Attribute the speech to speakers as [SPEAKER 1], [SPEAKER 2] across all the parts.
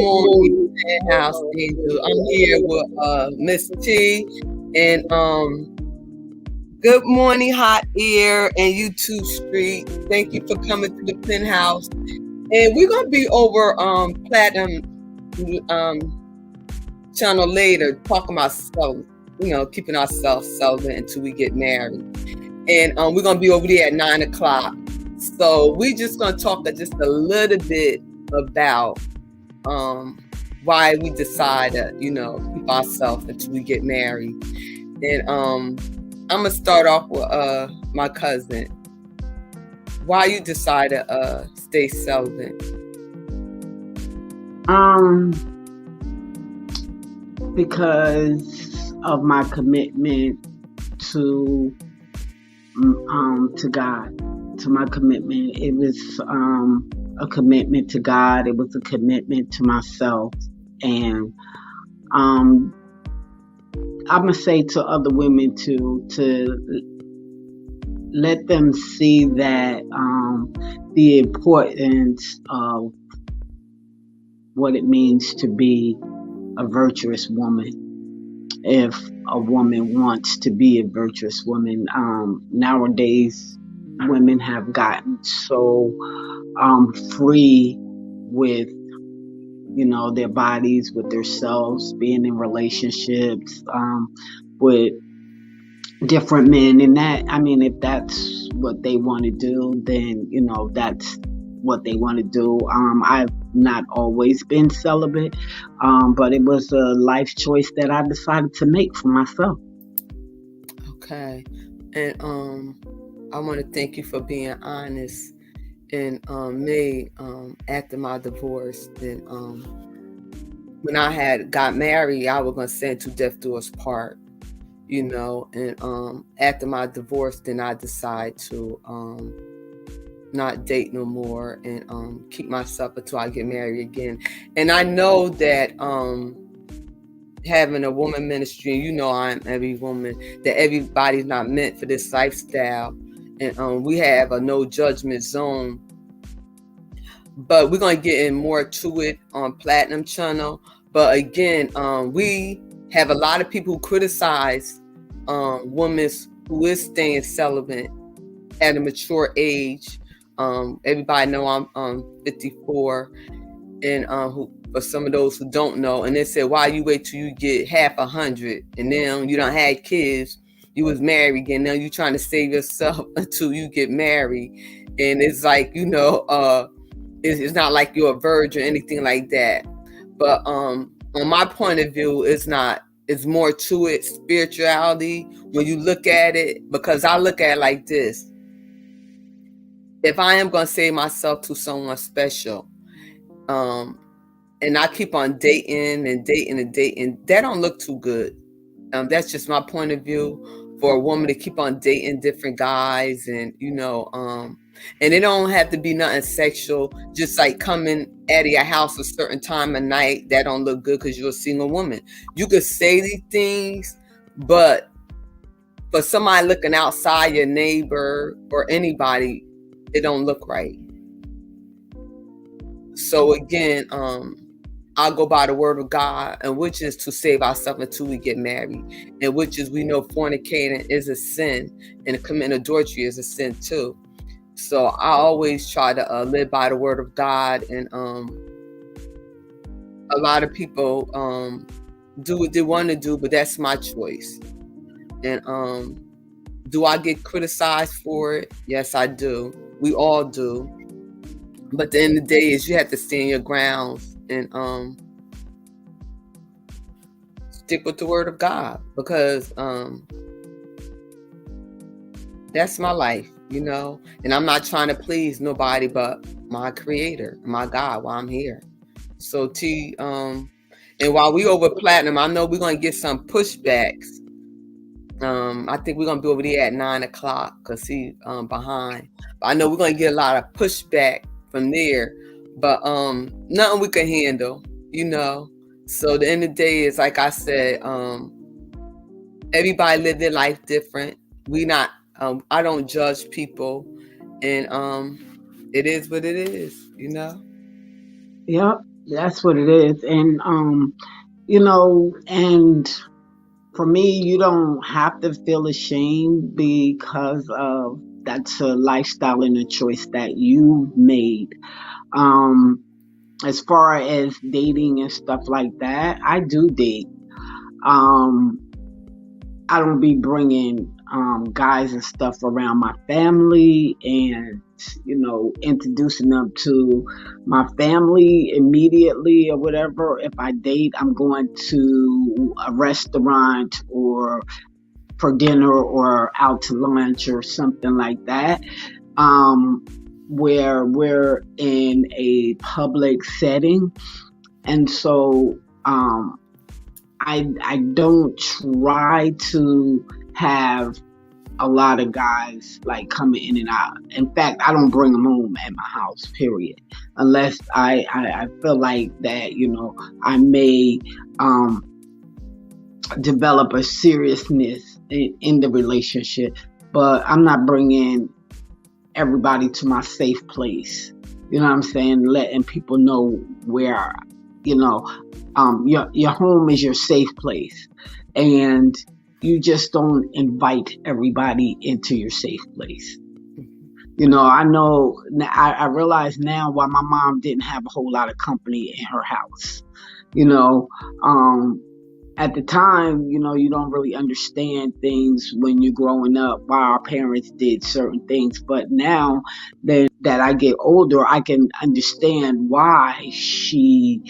[SPEAKER 1] morning, House Angel. I'm here with Ms.T and good morning, Hot Air and YouTube Street. Thank you for coming to the Penthouse. And we're gonna be over Platinum channel later, talking about keeping ourselves celibate until we get married. And we're gonna be over there at 9 o'clock. So we're just gonna talk just a little bit about why we decide to, keep ourselves until we get married. And I'm gonna start off with my cousin. Why you decide to stay celibate?
[SPEAKER 2] Because of my commitment to God, to my commitment. It was a commitment to God. It was a commitment to myself, and I'm gonna say to other women to let them see that the importance of what it means to be a virtuous woman. If a woman wants to be a virtuous woman, nowadays women have gotten so free with their bodies, with themselves, being in relationships with different men, and if that's what they want to do, then that's what they want to do. I've not always been celibate, but it was a life choice that I decided to make for myself.
[SPEAKER 1] Okay. And I want to thank you for being honest. And me, after my divorce, and when I had got married, I was gonna say to death do us part, and after my divorce, then I decided to not date no more and keep myself until I get married again. And I know that having a woman ministry, I'm every woman, that everybody's not meant for this lifestyle. And we have a no judgment zone. But we're going to get in more to it on Platinum Channel. But again, we have a lot of people who criticize women who is staying celibate at a mature age. Everybody know I'm 54, and for some of those who don't know, and they said, why you wait till you get half 100 and then you don't have kids, you was married and now you trying to save yourself until you get married. And it's like, it's not like you're a virgin or anything like that. But on my point of view, it's more to it, spirituality, when you look at it, because I look at it like this. If I am going to save myself to someone special, and I keep on dating, that don't look too good. That's just my point of view, for a woman to keep on dating different guys, and and it don't have to be nothing sexual. Just like coming out of your house a certain time of night, that don't look good because you're a single woman. You could say these things, but for somebody looking outside, your neighbor or anybody, it don't look right. So again, I'll go by the word of God, and which is to save ourselves until we get married, and which is, we know fornicating is a sin, and committing adultery is a sin too. So I always try to live by the word of God, and a lot of people do what they want to do, but that's my choice. And do I get criticized for it? Yes, I do. We all do. But at the end of the day is you have to stand your grounds and stick with the word of God, because that's my life, and I'm not trying to please nobody but my creator, my God, while I'm here. So and while we over Platinum, I know we're gonna get some pushbacks. I think we're gonna be over there at 9 o'clock because he's behind. But I know we're gonna get a lot of pushback from there. But nothing we can handle, So at the end of the day is, like I said, everybody live their life different. I don't judge people, and it is what it is,
[SPEAKER 2] Yep. That's what it is. And and for me, you don't have to feel ashamed because of that's a lifestyle and a choice that you made. Um, as far as dating and stuff like that, I do date. Um, I don't be bringing guys and stuff around my family and introducing them to my family immediately or whatever. If I date, I'm going to a restaurant or for dinner or out to lunch or something like that, um, where we're in a public setting. And so I don't try to have a lot of guys like coming in and out. In fact, I don't bring them home at my house, period, unless I feel like that I may um, develop a seriousness in the relationship. But I'm not bringing everybody to my safe place. You know what I'm saying? Letting people know where, your home is your safe place, and you just don't invite everybody into your safe place. I know, I realize now why my mom didn't have a whole lot of company in her house. You know, um, at the time, you don't really understand things when you're growing up, why our parents did certain things. But now that I get older, I can understand why she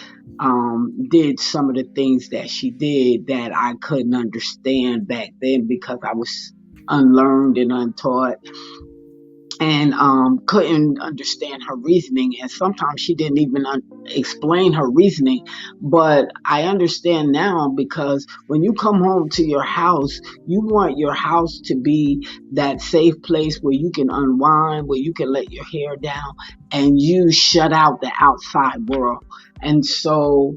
[SPEAKER 2] did some of the things that she did that I couldn't understand back then because I was unlearned and untaught and couldn't understand her reasoning. And sometimes she didn't even explain her reasoning. But I understand now because when you come home to your house, you want your house to be that safe place where you can unwind, where you can let your hair down, and you shut out the outside world. And so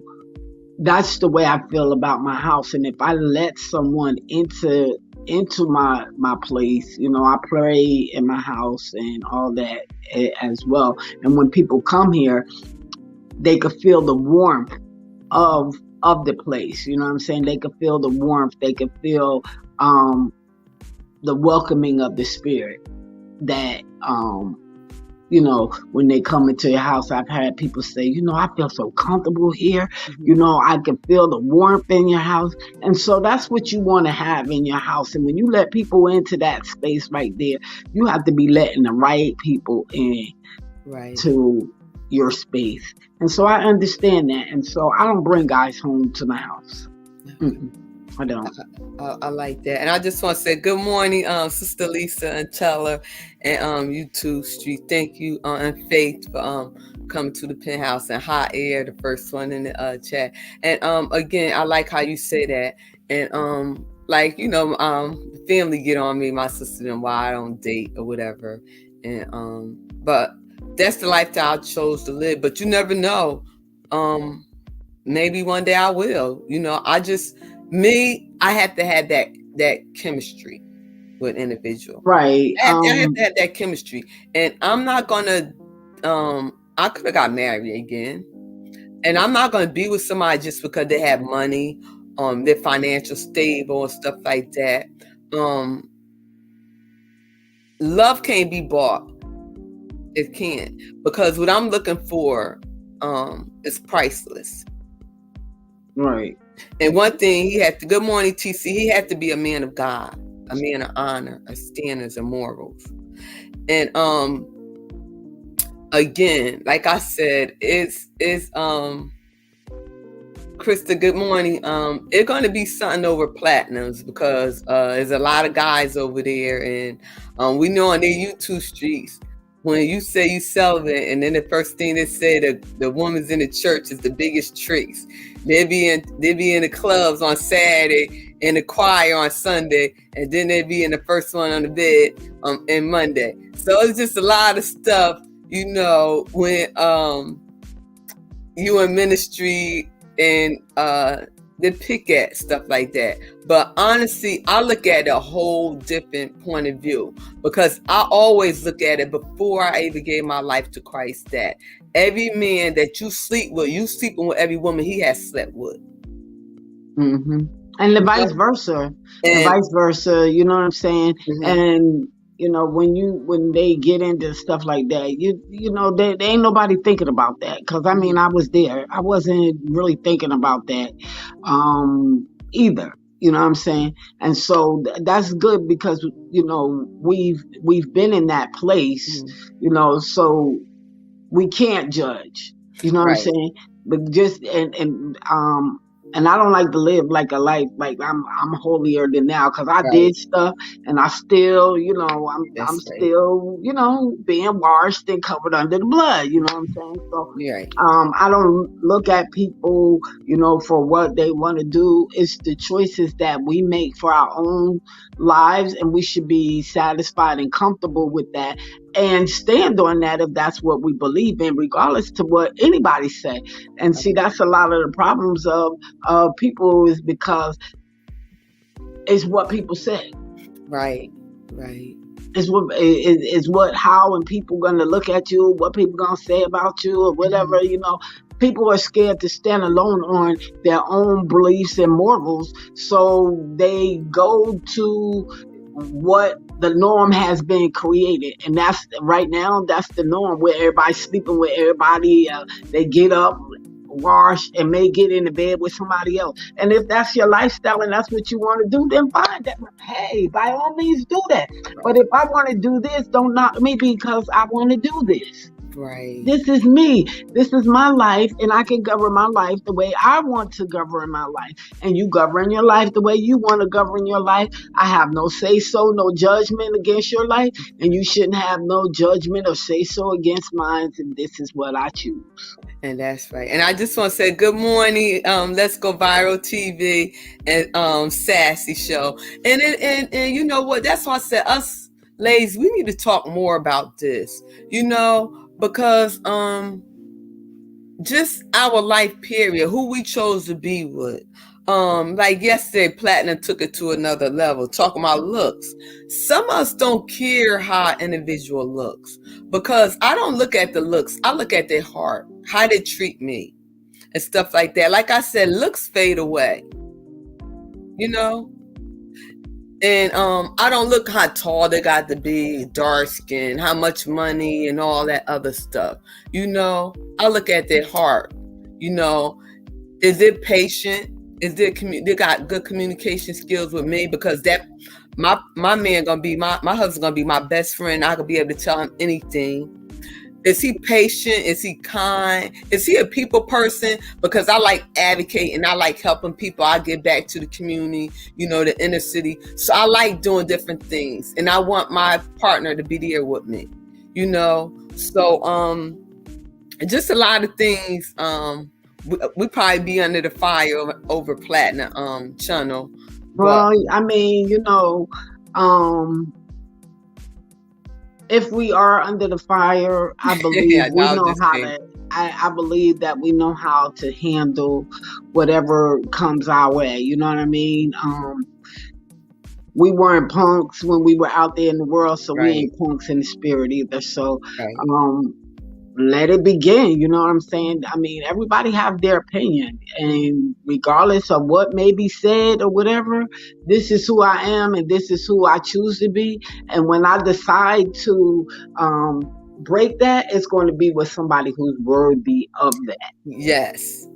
[SPEAKER 2] that's the way I feel about my house. And if I let someone into my place, I pray in my house and all that as well. And when people come here, they could feel the warmth of the place. You know what I'm saying? They could feel the warmth. They could feel the welcoming of the spirit that when they come into your house. I've had people say, I feel so comfortable here. I can feel the warmth in your house. And so that's what you want to have in your house. And when you let people into that space right there, you have to be letting the right people in to your space. And so I understand that. And so I don't bring guys home to my house. I don't.
[SPEAKER 1] I like that. And I just want to say good morning, Sister Lisa and Teller and you too, Street. Thank you, and Faith for coming to the penthouse and Hot Air, the first one in the chat. And again, I like how you say that. And like, the family get on me, my sister, and why I don't date or whatever. And but that's the lifestyle I chose to live. But you never know. Maybe one day I will. I have to have that chemistry with an individual.
[SPEAKER 2] Right.
[SPEAKER 1] I have to have that chemistry. And I'm not gonna I could have got married again. And I'm not gonna be with somebody just because they have money, they're financial stable and stuff like that. Love can't be bought. It can't. Because what I'm looking for is priceless.
[SPEAKER 2] Right.
[SPEAKER 1] And one thing good morning, TC, he had to be a man of God, a man of honor, of standards and morals. And again, like I said, it's Krista, good morning. It's gonna be something over platinums because there's a lot of guys over there, and we know on their YouTube streets, when you say you celibate, and then the first thing they say that the woman's in the church is the biggest tricks. They be in the clubs on Saturday, in the choir on Sunday, and then they be in the first one on the bed on Monday. So it's just a lot of stuff, when you in ministry and pick at stuff like that. But honestly, I look at a whole different point of view, because I always look at it before I even gave my life to Christ, that every man that you sleep with, you sleeping with every woman he has slept with.
[SPEAKER 2] Mm-hmm. And the vice versa. And vice versa, you know what I'm saying?
[SPEAKER 1] Mm-hmm.
[SPEAKER 2] And you know, when they get into stuff like that, you know, they ain't nobody thinking about that. Cause I mean, I was there. I wasn't really thinking about that either. You know what I'm saying? And so that's good, because you know, we've been in that place, you know, so we can't judge. You know what I'm saying? But just and I don't like to live like a life like I'm holier than thou, because I did stuff and I still, you know, I'm still, you know, being washed and covered under the blood. You know what I'm saying? So I don't look at people, you know, for what they want to do. It's the choices that we make for our own lives, and we should be satisfied and comfortable with that, and stand on that if that's what we believe in, regardless to what anybody say. And see, that's a lot of the problems of people, is because it's what people say.
[SPEAKER 1] Right.
[SPEAKER 2] It's what how and people gonna look at you, what people gonna say about you, or whatever. You know, people are scared to stand alone on their own beliefs and morals, so they go to what the norm has been created, and that's right now, that's the norm, where everybody's sleeping with everybody. They get up, wash, and may get into bed with somebody else. And if that's your lifestyle and that's what you want to do, then fine. Hey, by all means do that. But if I want to do this, don't knock me because I want to do this. This is me. This is my life, and I can govern my life the way I want to govern my life. And you govern your life the way you want to govern your life. I have no say-so, no judgment against your life, and you shouldn't have no judgment or say-so against mine, and this is what I choose.
[SPEAKER 1] And that's right. And I just want to say good morning, Let's Go Viral TV and Sassy Show. And you know what? That's why I said, us ladies, we need to talk more about this, you know, because just our life period, who we chose to be with. Like yesterday, Platinum took it to another level, talking about looks. Some of us don't care how an individual looks, because I don't look at the looks. I look at their heart, how they treat me, and stuff like that. Like I said, looks fade away, you know. And I don't look how tall they got to be, dark skin, how much money, and all that other stuff. You know, I look at their heart. You know, is it patient? Is there they got good communication skills with me? Because that my man gonna be my husband gonna be my best friend. I could be able to tell him anything. Is he patient? Is he kind? Is he a people person? Because I like advocating. I like helping people. I give back to the community, you know, the inner city. So I like doing different things. And I want my partner to be there with me, you know. So just a lot of things. We probably be under the fire over Platinum channel.
[SPEAKER 2] Well, I mean, you know, if we are under the fire, I believe we know how to. I believe that we know how to handle whatever comes our way. You know what I mean? We weren't punks when we were out there in the world, so we ain't punks in the spirit either. So, let it begin. You know what I'm saying? I mean, everybody have their opinion, and regardless of what may be said or whatever, this is who I am, and this is who I choose to be. And when I decide to break that, it's going to be with somebody who's worthy of that.
[SPEAKER 1] Yes.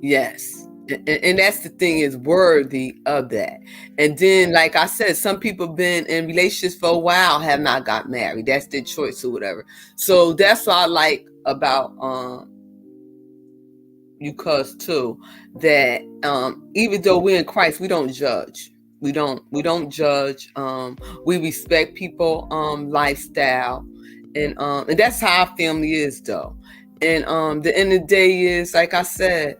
[SPEAKER 1] And that's the thing, is worthy of that. And then, like I said, some people been in relationships for a while, have not got married. That's their choice or whatever. So that's what I like about you cuz too, that even though we're in Christ, we don't judge. We don't judge. We respect people lifestyle, and that's how our family is though. And the end of the day is, like I said,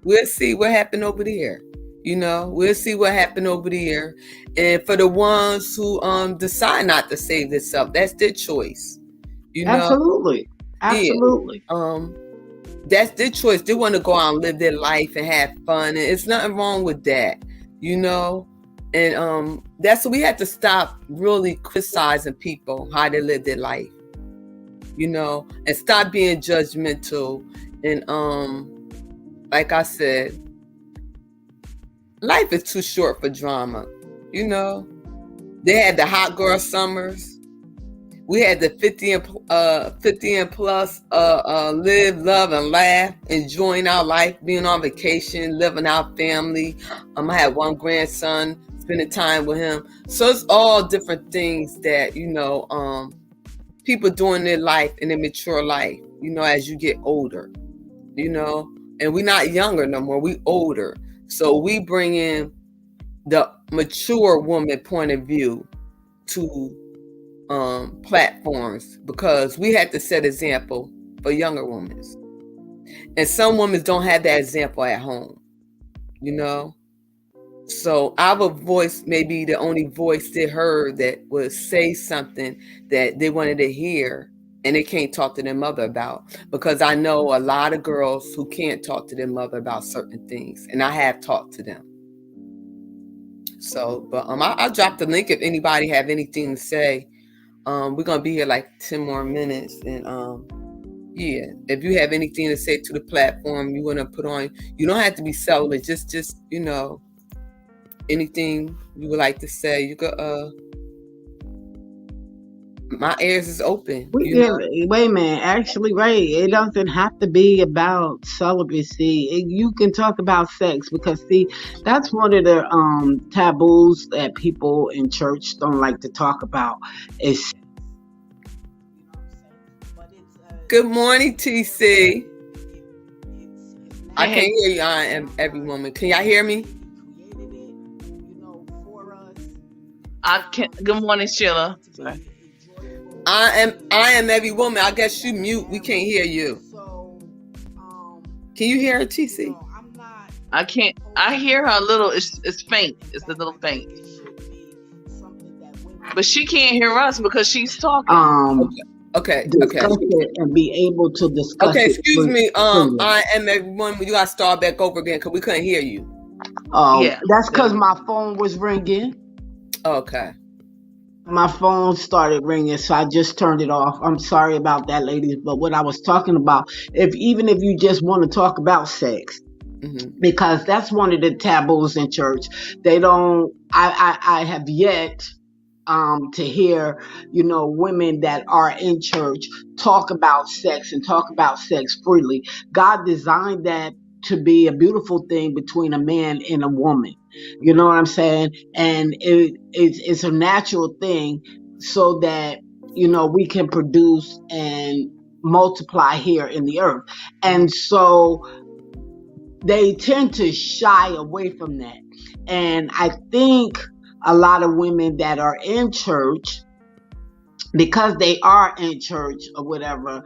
[SPEAKER 1] we'll see what happened over there. You know, we'll see what happened over there. And for the ones who decide not to save themselves, that's their choice. You know?
[SPEAKER 2] Absolutely.
[SPEAKER 1] Yeah. That's their choice. They want to go out and live their life and have fun, and it's nothing wrong with that, you know. And that's what we have to stop really criticizing people how they live their life, you know, and stop being judgmental. And like I said, life is too short for drama, you know. They had the hot girl summers. We had the 50 and plus live, love, and laugh, enjoying our life, being on vacation, living our family. I had one grandson, spending time with him. So it's all different things that, you know, people doing their life in their mature life, you know, as you get older, you know. And we're not younger no more, we older. So we bring in the mature woman point of view to platforms, because we had to set example for younger women, and some women don't have that example at home, you know. So our voice may be the only voice they heard that would say something that they wanted to hear, and they can't talk to their mother about, because I know a lot of girls who can't talk to their mother about certain things, and I have talked to them. So but I'll drop the link if anybody have anything to say. We're gonna be here like 10 more minutes, and yeah, if you have anything to say to the platform you want to put on, you don't have to be celibate. Just you know, anything you would like to say, you could. My ears is open.
[SPEAKER 2] Wait a minute. Actually, right. It doesn't have to be about celibacy. You can talk about sex, because see, that's one of the taboos that people in church don't like to talk about. Is
[SPEAKER 1] good morning, TC. I can't hear you. I am every woman. Can y'all hear me?
[SPEAKER 3] I can't. Good morning, Sheila. Sorry.
[SPEAKER 1] I am every woman. I guess you mute. We can't hear you. Can you hear her, TC?
[SPEAKER 3] I can't. I hear her a little. It's faint. It's a little faint. But she can't hear us because she's talking.
[SPEAKER 1] Okay.
[SPEAKER 2] Discuss it and be able to discuss.
[SPEAKER 1] Okay, excuse me. I am every woman. You gotta start back over again because we couldn't hear you.
[SPEAKER 2] Oh, yeah. That's because my phone was ringing.
[SPEAKER 1] Okay.
[SPEAKER 2] My phone started ringing, so I just turned it off. I'm sorry about that, ladies. But what I was talking about, even if you just want to talk about sex, because that's one of the taboos in church. They don't. I have yet to hear, you know, women that are in church talk about sex and talk about sex freely. God designed that to be a beautiful thing between a man and a woman. You know what I'm saying? And it's a natural thing, so that, you know, we can produce and multiply here in the earth. And so they tend to shy away from that. And I think a lot of women that are in church, because they are in church or whatever,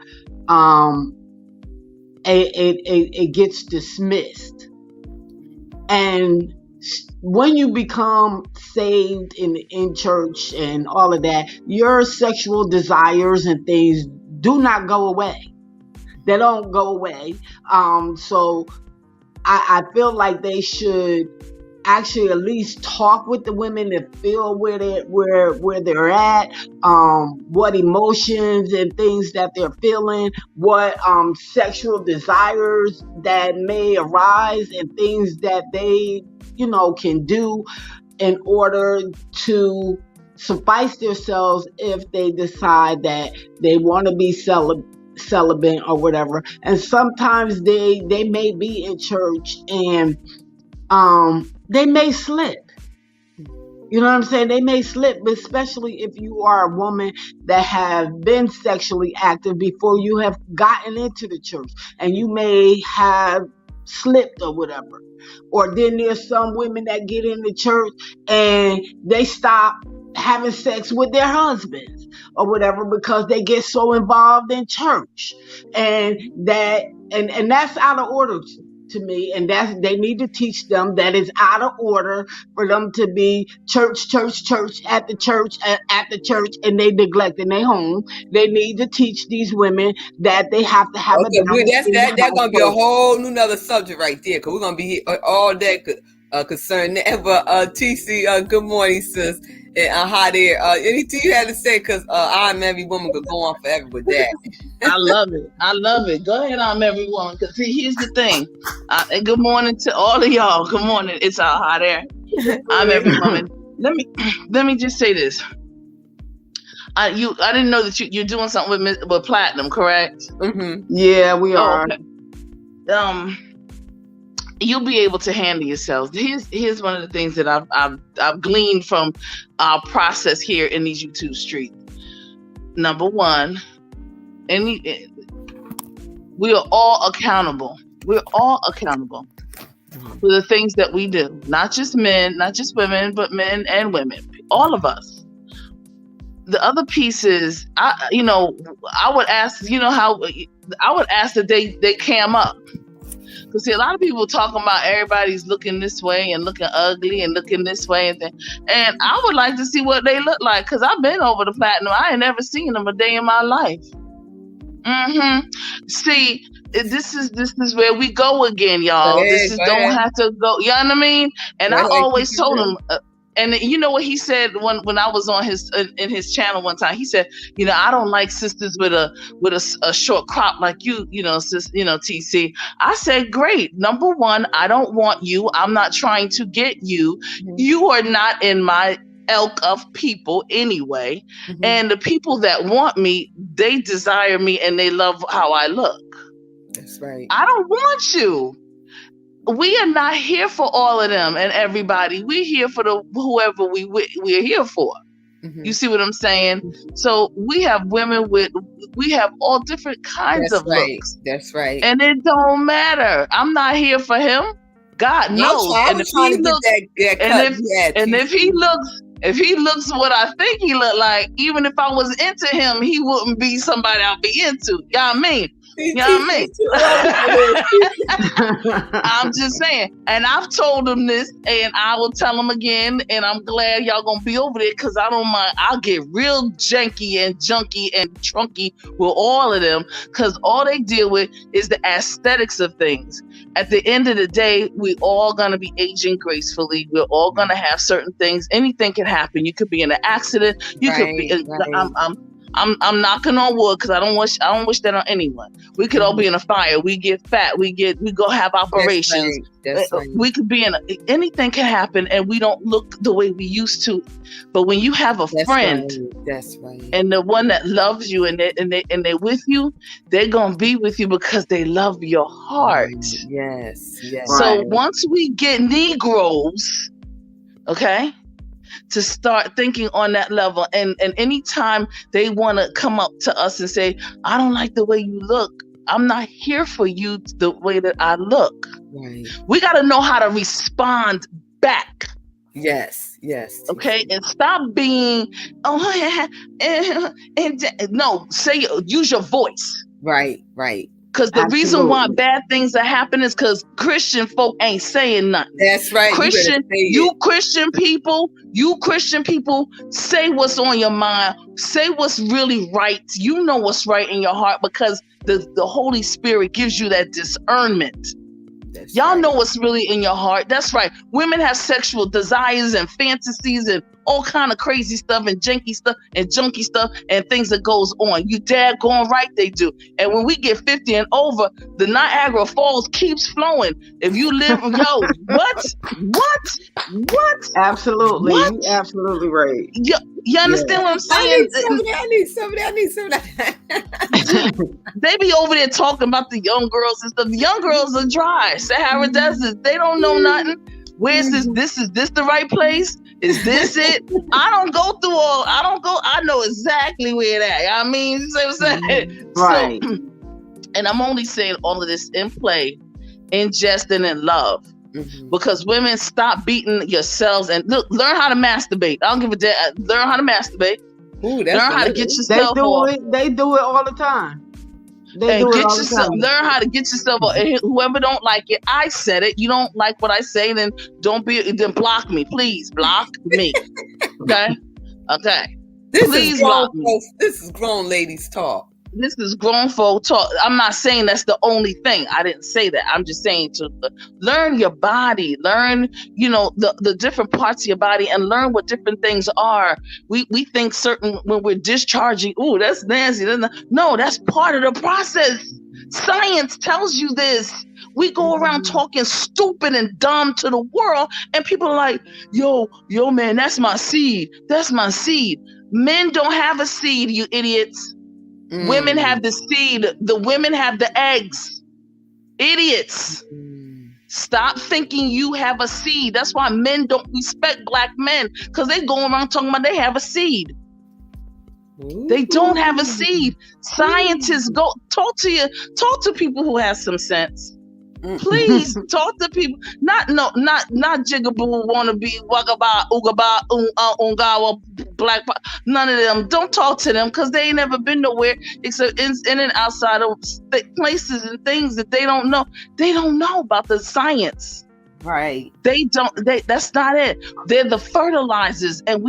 [SPEAKER 2] it gets dismissed. And when you become saved in church and all of that, your sexual desires and things do not go away. They don't go away. So I feel like they should actually at least talk with the women to feel where they're at, what emotions and things that they're feeling, what sexual desires that may arise, and things that they, you know, can do in order to suffice themselves if they decide that they want to be celibate or whatever. And sometimes they may be in church and they may slip. You know what I'm saying? They may slip, especially if you are a woman that have been sexually active before you have gotten into the church, and you may have slipped or whatever. Or then there's some women that get in the church and they stop having sex with their husbands or whatever because they get so involved in church, and that's out of order. to me, and they need to teach them that it's out of order for them to be church at the church, and they neglecting their home. They need to teach these women that they have to have a balance in the
[SPEAKER 1] That's gonna be a
[SPEAKER 2] household.
[SPEAKER 1] whole new nother subject right there, because we're gonna be here all day concerning that. But TC, good morning, sis. And hi there. Anything you had to say, because I'm every woman could go on forever with that.
[SPEAKER 3] I love it. I love it. Go ahead, I'm every woman. Because see, here's the thing. And good morning to all of y'all. Good morning. It's all hot air. I'm every woman. Let me just say this. I didn't know that you're doing something with Platinum, correct?
[SPEAKER 1] Mm-hmm.
[SPEAKER 2] Yeah, we are.
[SPEAKER 3] Okay. You'll be able to handle yourselves. Here's one of the things that I've gleaned from our process here in these YouTube streets. Number one, we are all accountable. We're all accountable for the things that we do. Not just men, not just women, but men and women. All of us. The other piece is, I would ask, I would ask that they cam up. Because see, a lot of people talking about everybody's looking this way and looking ugly and looking this way and I would like to see what they look like, because I've been over the Platinum. I ain't never seen them a day in my life. See, this is where we go again, y'all. Don't have to go. You know what I mean? And I always told them. And you know what he said when I was on in his channel one time? He said, I don't like sisters with a short crop like you, sis, TC. I said, great. Number one, I don't want you. I'm not trying to get you. Mm-hmm. You are not in my ilk of people anyway. Mm-hmm. And the people that want me, they desire me and they love how I look.
[SPEAKER 1] That's right.
[SPEAKER 3] I don't want you. We are not here for all of them and everybody. We're here for whoever we're here for. Mm-hmm. You see what I'm saying? Mm-hmm. So we have women we have all different kinds of looks.
[SPEAKER 1] That's right.
[SPEAKER 3] And it don't matter. I'm not here for him. God knows. And if he looks, if he looks what I think he looked like, even if I was into him, he wouldn't be somebody I'll be into. You know what I mean? You know what I mean? I'm just saying. And I've told them this, and I will tell them again, and I'm glad y'all gonna be over there, because I don't mind. I'll get real janky and junky and trunky with all of them, because all they deal with is the aesthetics of things. At the end of the day, we all gonna be aging gracefully. We're all gonna have certain things. Anything can happen. You could be in an accident. You could be. I'm knocking on wood, because I don't wish that on anyone. We could all be in a fire. We get fat. We go have operations. That's right. We could be anything can happen, and we don't look the way we used to. But when you have a friend,
[SPEAKER 1] that's right,
[SPEAKER 3] and the one that loves you and they're with you, they're gonna be with you because they love your heart.
[SPEAKER 1] Yes.
[SPEAKER 3] So once we get Negroes, okay, to start thinking on that level, and anytime they want to come up to us and say, I don't like the way you look, I'm not here for you the way that I look.
[SPEAKER 1] Right.
[SPEAKER 3] We got to know how to respond back.
[SPEAKER 1] Yes.
[SPEAKER 3] Okay, and stop being use your voice.
[SPEAKER 1] Right.
[SPEAKER 3] Because the reason why bad things are happening is because Christian folk ain't saying nothing.
[SPEAKER 1] That's right.
[SPEAKER 3] You Christian people, say what's on your mind. Say what's really right. You know what's right in your heart, because the Holy Spirit gives you that discernment. Y'all know what's really in your heart. That's right. Women have sexual desires and fantasies and all kind of crazy stuff and janky stuff and junky stuff and things that goes on. You daggone right they do. And when we get 50 and over, the Niagara Falls keeps flowing. If you live, what?
[SPEAKER 2] Absolutely.
[SPEAKER 3] What?
[SPEAKER 2] You're absolutely right.
[SPEAKER 3] You understand what I'm saying?
[SPEAKER 1] I need some of that.
[SPEAKER 3] They be over there talking about the young girls and stuff. The young girls are dry. Sahara Desert. They don't know nothing. Where's this? Is this the right place? Is this it? I know exactly where that. I mean, you see what I'm saying?
[SPEAKER 2] Right.
[SPEAKER 3] So, and I'm only saying all of this in play, in jest, and in love. Mm-hmm. Because women, stop beating yourselves and learn how to masturbate. I don't give a damn. Learn how to masturbate.
[SPEAKER 1] Ooh,
[SPEAKER 3] learn how to get yourself off.
[SPEAKER 2] They do it all the time. They
[SPEAKER 3] and
[SPEAKER 2] do it
[SPEAKER 3] get
[SPEAKER 2] all the
[SPEAKER 3] yourself,
[SPEAKER 2] time.
[SPEAKER 3] learn how to get yourself. And whoever don't like it, I said it. You don't like what I say, then then block me, please. Block me. Okay. Please block me.
[SPEAKER 1] This is grown ladies talk.
[SPEAKER 3] This is grown folk talk. I'm not saying that's the only thing. I didn't say that. I'm just saying to learn your body, learn, the different parts of your body, and learn what different things are. We think certain when we're discharging, oh, that's nasty. No, that's part of the process. Science tells you this. We go around talking stupid and dumb to the world, and people are like, yo, man, that's my seed. That's my seed. Men don't have a seed, you idiots. Women have the seed. The women have the eggs. Idiots. Stop thinking you have a seed. That's why men don't respect black men, because they go around talking about they have a seed. They don't have a seed. Scientists go talk to people who have some sense. Please talk to people. Not jigaboo wannabe wagaba ugaba ungawa black. None of them. Don't talk to them, because they ain't never been nowhere except in and outside of places and things that they don't know. They don't know about the science.
[SPEAKER 1] Right.
[SPEAKER 3] They don't. That's not it. They're the fertilizers, and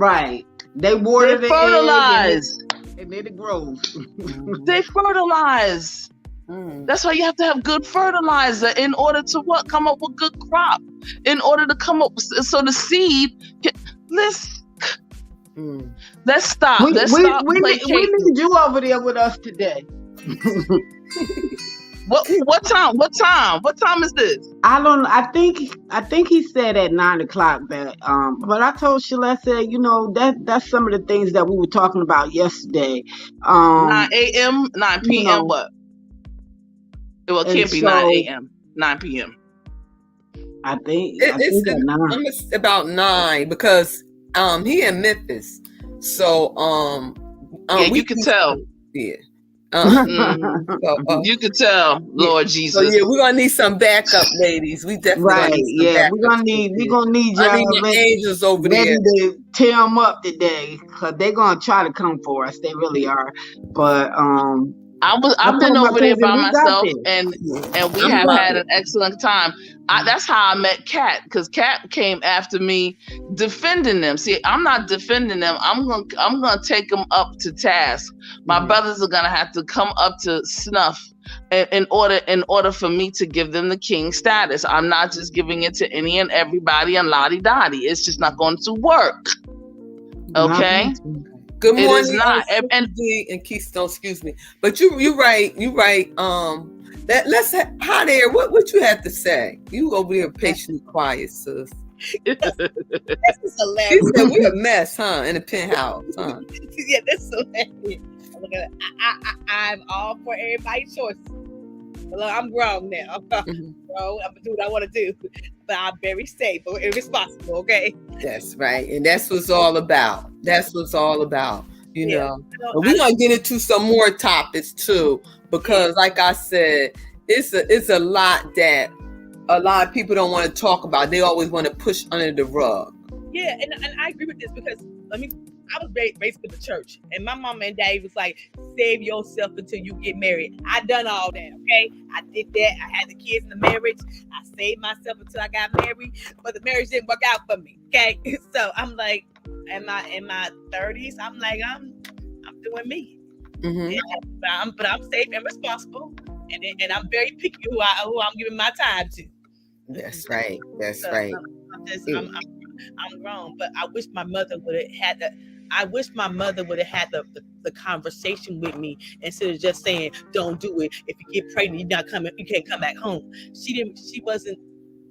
[SPEAKER 2] right. They water the
[SPEAKER 3] fertilize,
[SPEAKER 2] and then it grows.
[SPEAKER 3] They fertilize. That's why you have to have good fertilizer in order to come up with good crop. In order to come up, so the seed. Let's stop.
[SPEAKER 2] We
[SPEAKER 3] need
[SPEAKER 2] you over there with us today.
[SPEAKER 3] What time? What time is this?
[SPEAKER 2] I don't. I think he said at 9:00 that. But I told Shalette, that's some of the things that we were talking about yesterday.
[SPEAKER 3] 9 a.m., 9 p.m. What? Well, it can't be 9 a.m., 9 p.m.
[SPEAKER 2] I think it's
[SPEAKER 1] about 9, because he in Memphis, so
[SPEAKER 3] you can tell.
[SPEAKER 1] Yeah.
[SPEAKER 3] You can tell, Lord Jesus.
[SPEAKER 1] So yeah, we're gonna need some backup, ladies. We definitely
[SPEAKER 2] we're gonna need y'all
[SPEAKER 1] angels over
[SPEAKER 2] ready
[SPEAKER 1] there
[SPEAKER 2] to tear them up today, because they're gonna try to come for us. They really are. But
[SPEAKER 3] I've been over there by myself, and we have had an excellent time. That's how I met Cat, because Cat came after me defending them. See, I'm not defending them. I'm gonna take them up to task. My brothers are gonna have to come up to snuff in order for me to give them the king status. I'm not just giving it to any and everybody and lottie dottie. It's just not going to work. Okay.
[SPEAKER 1] Good morning.
[SPEAKER 3] It is not.
[SPEAKER 1] And Keystone, excuse me. But you right. Let's hi there. What you have to say? You over here patiently quiet, sis.
[SPEAKER 4] This is hilarious.
[SPEAKER 1] We're a mess, huh? In the penthouse, huh?
[SPEAKER 4] Yeah, this is hilarious. I'm all for everybody's choices. Look, I'm grown now. I'm grown. I'm gonna do what I want to do, but I'm very stable and responsible. Okay.
[SPEAKER 1] That's right, and that's what's all about. You know. And we're gonna get into some more topics too, because, like I said, it's a lot that a lot of people don't want to talk about. They always want to push under the rug.
[SPEAKER 4] Yeah, and I agree with this, because I was raised in the church, and my mama and daddy was like, save yourself until you get married. I done all that, okay? I did that. I had the kids in the marriage. I saved myself until I got married, but the marriage didn't work out for me, okay? So I'm like, in my 30s, I'm like, I'm doing me. Mm-hmm. But I'm safe and responsible, and I'm very picky who I'm giving my time to.
[SPEAKER 1] That's right.
[SPEAKER 4] I'm grown, but I wish my mother would have had the conversation with me, instead of just saying, "Don't do it. If you get pregnant, you can't come back home." She wasn't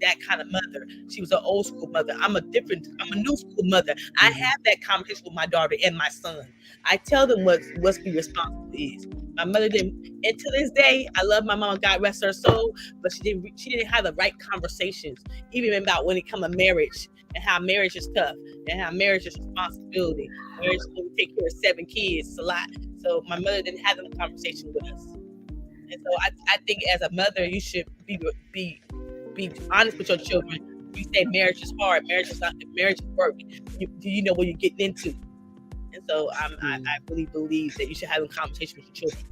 [SPEAKER 4] that kind of mother. She was an old school mother. I'm a new school mother. I have that conversation with my daughter and my son. I tell them what's be responsible is. My mother didn't, and to this day, I love my mama, God rest her soul, but she didn't have the right conversations, even about when it comes to marriage, and how marriage is tough, and how marriage is responsibility. Marriage, when we take care of 7 kids, it's a lot. So my mother didn't have that conversation with us. And so I think as a mother, you should be honest with your children. You say marriage is hard, marriage is work. Do you know what you're getting into? And so I really believe that you should have a conversation with your children.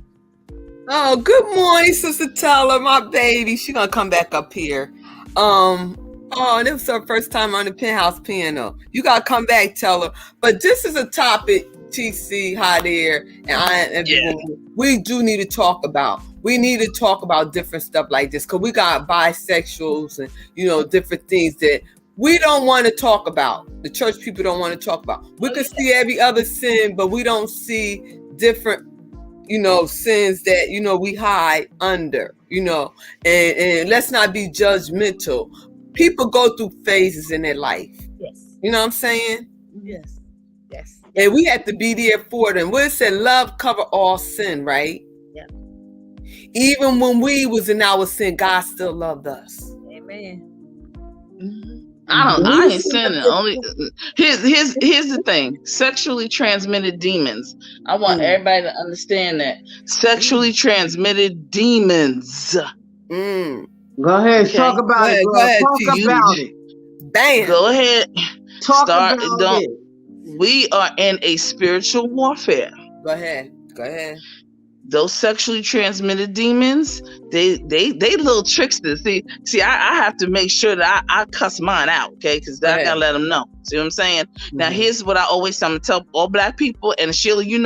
[SPEAKER 1] Oh, good morning, Sister Teller, my baby. She gonna come back up here. Oh, and it was her first time on the penthouse piano. You gotta come back, Teller. But this is a topic, TC, Hot Air, and I and everyone we do need to talk about. We need to talk about different stuff like this because we got bisexuals and different things that we don't want to talk about. The church people don't want to talk about. We could see every other sin, but we don't see different sins that we hide under, and let's not be judgmental. People go through phases in their life.
[SPEAKER 4] Yes.
[SPEAKER 1] You know what I'm saying?
[SPEAKER 4] Yes.
[SPEAKER 1] And we have to be there for them. We said love cover all sin, right?
[SPEAKER 4] Yeah.
[SPEAKER 1] Even when we was in our sin, God still loved us.
[SPEAKER 4] Amen.
[SPEAKER 3] I ain't sinning. Only here's the thing: sexually transmitted demons. I want everybody to understand that sexually transmitted demons.
[SPEAKER 2] Go ahead, talk about it, girl. Talk about it.
[SPEAKER 1] Bam.
[SPEAKER 3] Go ahead.
[SPEAKER 2] Talk about it.
[SPEAKER 3] We are in a spiritual warfare.
[SPEAKER 1] Go ahead.
[SPEAKER 3] Those sexually transmitted demons, they little tricksters. See, I have to make sure that I cuss mine out, okay? Because I gotta let them know. See what I'm saying? Mm-hmm. Now, here's what I always tell all Black people, and Sheila, in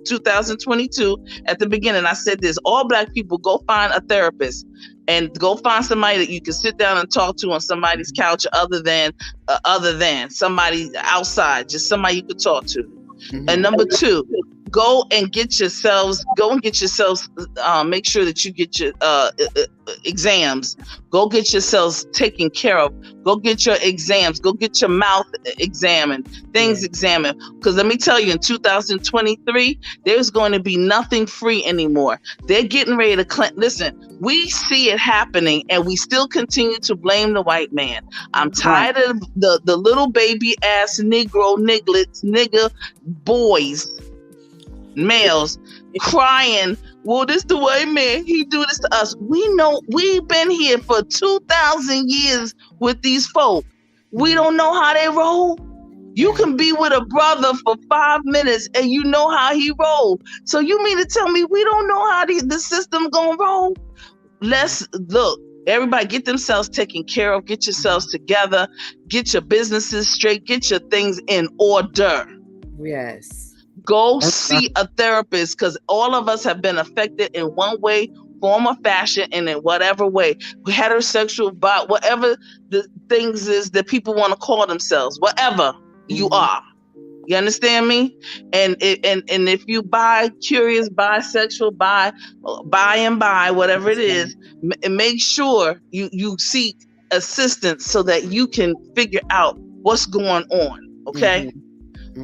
[SPEAKER 3] 2022, at the beginning, I said this: all Black people, go find a therapist and go find somebody that you can sit down and talk to on somebody's couch, other than somebody outside, just somebody you could talk to. Mm-hmm. And number two, go and get yourselves, make sure that you get your exams. Go get yourselves taken care of. Go get your exams. Go get your mouth examined, things examined. Because let me tell you, in 2023, there's going to be nothing free anymore. They're getting ready to listen, we see it happening, and we still continue to blame the white man. I'm tired of the little baby ass nigga boys, males, crying, well, this the white man, he do this to us. We know, we've been here for 2,000 years with these folk. We don't know how they roll. You can be with a brother for 5 minutes and you know how he roll. So you mean to tell me we don't know how the system gonna roll? Let's look. Everybody get themselves taken care of. Get yourselves together. Get your businesses straight. Get your things in order.
[SPEAKER 1] Yes.
[SPEAKER 3] Go see a therapist, because all of us have been affected in one way, form, or fashion, and in whatever way. Heterosexual, whatever the things is that people want to call themselves, whatever you are. You understand me? And if you curious, bisexual, whatever it is, make sure you seek assistance so that you can figure out what's going on. Okay.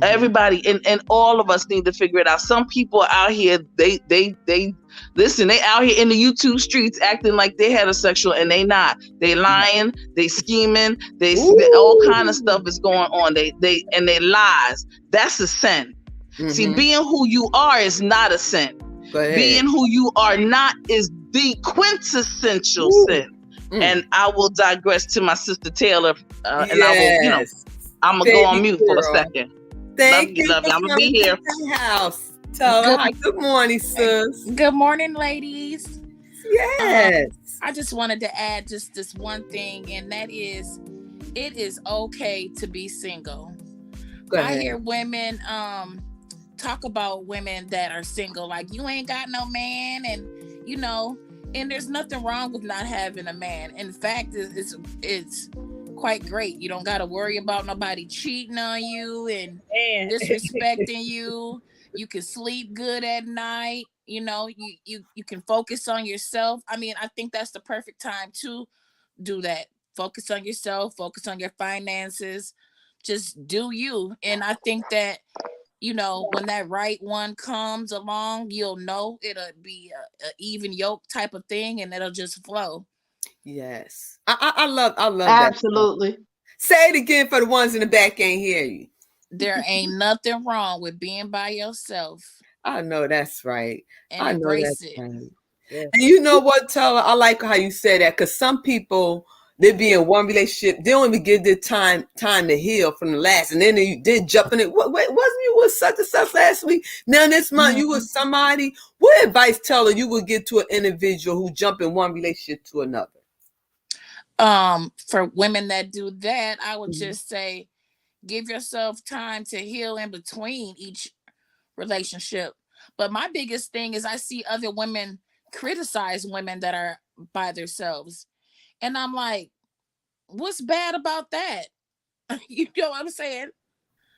[SPEAKER 3] Everybody and all of us need to figure it out. Some people out here, they listen, they out here in the YouTube streets acting like they're heterosexual, and they not. They lying, they scheming, they all kind of stuff is going on. They lies. That's a sin. See, being who you are is not a sin. Being who you are not is the quintessential sin. And I will digress to my sister Taylor, and I will, I'm gonna go on mute for a second.
[SPEAKER 1] Thank you.
[SPEAKER 3] Love you. I'm gonna be here.
[SPEAKER 1] House. Good morning, sis.
[SPEAKER 5] Good morning, ladies.
[SPEAKER 1] Yes.
[SPEAKER 5] I just wanted to add just this one thing, and that is, it is okay to be single. I hear women talk about women that are single, like, you ain't got no man, and and there's nothing wrong with not having a man. In fact, it's quite great. You don't got to worry about nobody cheating on you and disrespecting you. You can sleep good at night. You can focus on yourself. I mean, I think that's the perfect time to do that. Focus on yourself, focus on your finances, just do you. And I think that, when that right one comes along, you'll know it'll be a even yoke type of thing, and it'll just flow.
[SPEAKER 1] Yes. I love
[SPEAKER 2] absolutely.
[SPEAKER 1] That. Say it again for the ones in the back can't hear you.
[SPEAKER 5] There ain't nothing wrong with being by yourself.
[SPEAKER 1] I know that's right.
[SPEAKER 5] And embrace it.
[SPEAKER 1] Right. Yeah. And you know what, Teller? I like how you say that, because some people They be in one relationship. They don't even give their time to heal from the last, and then you did jump in it. Wait, wasn't you with such and such last week? Now this month you with somebody. What advice teller you would give to an individual who jump in one relationship to another?
[SPEAKER 5] For women that do that, I would just say, give yourself time to heal in between each relationship. But my biggest thing is I see other women criticize women that are by themselves, and I'm like, what's bad about that? You know what I'm saying?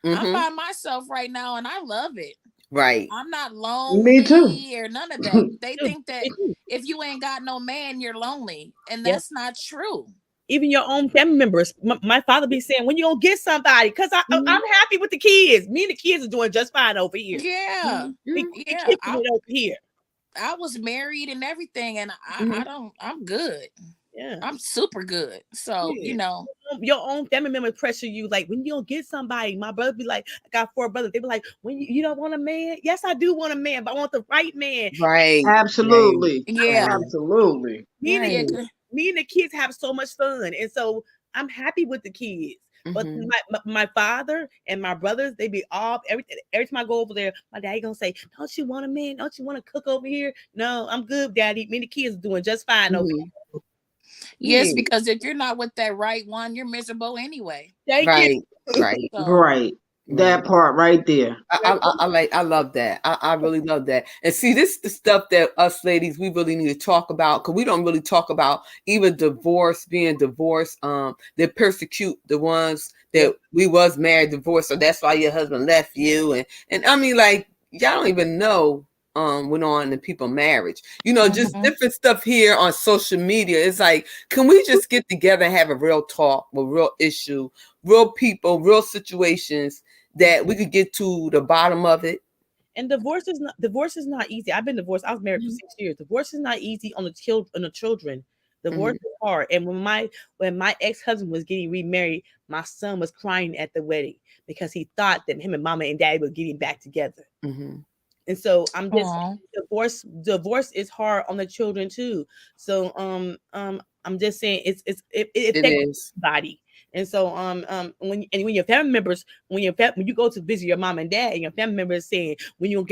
[SPEAKER 5] I'm by myself right now and I love it.
[SPEAKER 1] Right.
[SPEAKER 5] I'm not
[SPEAKER 2] Me
[SPEAKER 5] lonely
[SPEAKER 2] too.
[SPEAKER 5] or none of that. They think that if you ain't got no man, you're lonely. And that's not true.
[SPEAKER 4] Even your own family members. My father be saying, when you gonna get somebody? Because I'm happy with the kids. Me and the kids are doing just fine over here.
[SPEAKER 5] Yeah.
[SPEAKER 4] We
[SPEAKER 5] Yeah.
[SPEAKER 4] kicking it over here.
[SPEAKER 5] I was married and everything, and I'm good.
[SPEAKER 4] Yeah.
[SPEAKER 5] I'm super good. So, you know.
[SPEAKER 4] Your own family members pressure you, like, when you don't get somebody. My brother be like, I got 4 brothers. They be like, when you don't want a man? Yes, I do want a man, but I want the right man.
[SPEAKER 1] Right.
[SPEAKER 2] Absolutely.
[SPEAKER 5] Yeah.
[SPEAKER 2] Absolutely.
[SPEAKER 4] Me and the kids have so much fun. And so I'm happy with the kids. But my father and my brothers, they be all every time I go over there, my daddy gonna say, don't you want a man? Don't you want to cook over here? No, I'm good, daddy. Me and the kids are doing just fine over here.
[SPEAKER 5] Yes, because if you're not with that right one, you're miserable anyway.
[SPEAKER 1] Right.
[SPEAKER 2] Right. That part right there.
[SPEAKER 1] I love that. I really love that. And see, this is the stuff that us ladies, we really need to talk about, because we don't really talk about even divorce, being divorced. They persecute the ones that we was married, divorced, so that's why your husband left you. And I mean, like, y'all don't even know went on in people marriage. You know, just different stuff here on social media. It's like, can we just get together and have a real talk, a real issue, real people, real situations, that we could get to the bottom of it?
[SPEAKER 4] And divorce is not easy. I've been divorced. I was married for 6 years. Divorce is not easy on the children. Divorce is hard. And when my ex-husband was getting remarried, my son was crying at the wedding because he thought that him and mama and daddy were getting back together. And so I'm just divorce is hard on the children too. So I'm just saying it affects everybody. And so when your family members, when you go to visit your mom and dad, and your family members saying when you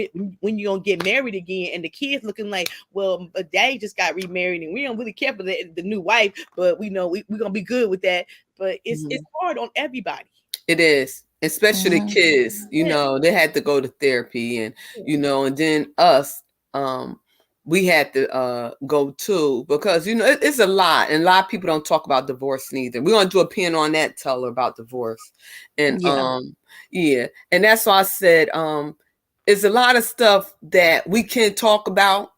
[SPEAKER 4] gonna get married again, and the kids looking like, well, daddy just got remarried and we don't really care for the new wife, but we know we're gonna be good with that. But it's hard on everybody.
[SPEAKER 1] It is. Especially the kids, you know, they had to go to therapy, and you know, and then us, we had to go too, because you know it's a lot, and a lot of people don't talk about divorce neither. We're gonna do a pin on that, tell her about divorce, and and that's why I said it's a lot of stuff that we can talk about.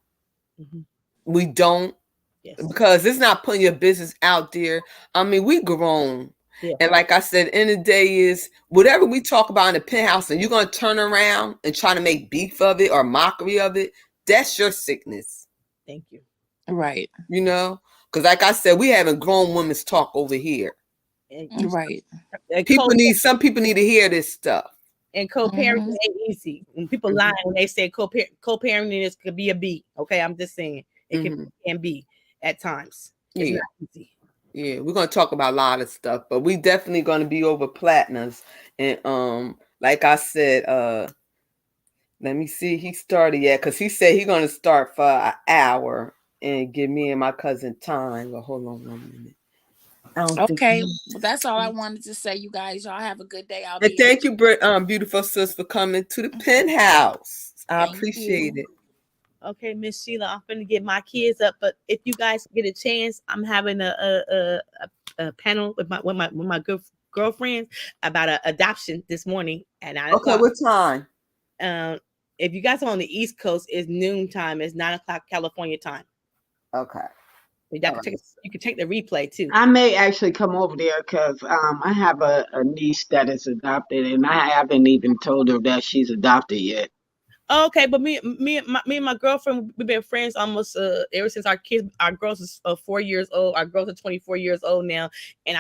[SPEAKER 1] We don't, because it's not putting your business out there. I mean, we grown. And like I said, in the day is whatever we talk about in the penthouse, and you're going to turn around and try to make beef of it or mockery of it, that's your sickness.
[SPEAKER 4] Thank you.
[SPEAKER 5] Right.
[SPEAKER 1] You know, because like I said, we having grown women's talk over here.
[SPEAKER 5] Right.
[SPEAKER 1] Some people need to hear this stuff.
[SPEAKER 4] And co-parenting ain't easy. When people lie when they say co-parenting is could be a B. Okay, I'm just saying it can be at times. It's not easy.
[SPEAKER 1] Yeah, we're gonna talk about a lot of stuff, but we definitely gonna be over platinums. And like I said, let me see, he started yet, because he said he's gonna start for an hour and give me and my cousin time. Well, hold on 1 minute.
[SPEAKER 5] Okay, well, that's all I wanted to say. You guys, y'all have a good day.
[SPEAKER 1] And thank you, beautiful sis, for coming to the penthouse. I appreciate it.
[SPEAKER 4] Okay, Miss Sheila, I'm gonna get my kids up, but if you guys get a chance, I'm having a panel with my good girlfriends about an adoption this morning at 9 o'clock.
[SPEAKER 1] Okay, what time?
[SPEAKER 4] If you guys are on the East Coast, it's noon time. It's 9 o'clock California time.
[SPEAKER 1] Okay.
[SPEAKER 4] You can take the replay too.
[SPEAKER 2] I may actually come over there because I have a niece that is adopted, and I haven't even told her that she's adopted yet.
[SPEAKER 4] Okay, but me and my girlfriend, we've been friends almost ever since our girls is 4 years old. Our girls are 24 years old now, and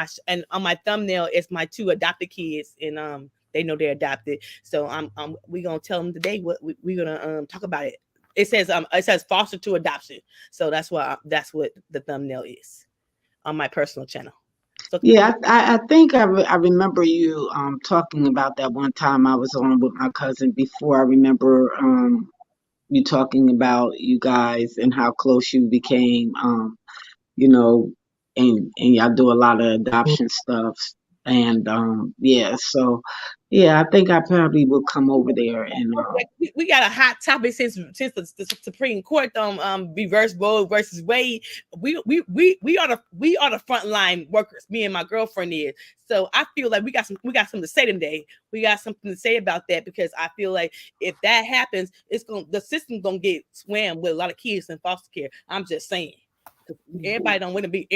[SPEAKER 4] on my thumbnail it's my 2 adopted kids, and they know they're adopted. So we gonna tell them today what we're gonna talk about it. It says foster to adoption, so that's what the thumbnail is on my personal channel.
[SPEAKER 2] Yeah, I think I remember you talking about that one time I was on with my cousin before. I remember you talking about you guys and how close you became, you know, and y'all do a lot of adoption stuff. And yeah, so yeah, I think I probably will come over there and
[SPEAKER 4] we got a hot topic since the Supreme Court reversed Roe versus Wade. We are the frontline workers. Me and my girlfriend is. So I feel like we got something to say today. We got something to say about that because I feel like if that happens, the system's gonna get swam with a lot of kids in foster care. I'm just saying. Everybody don't want to be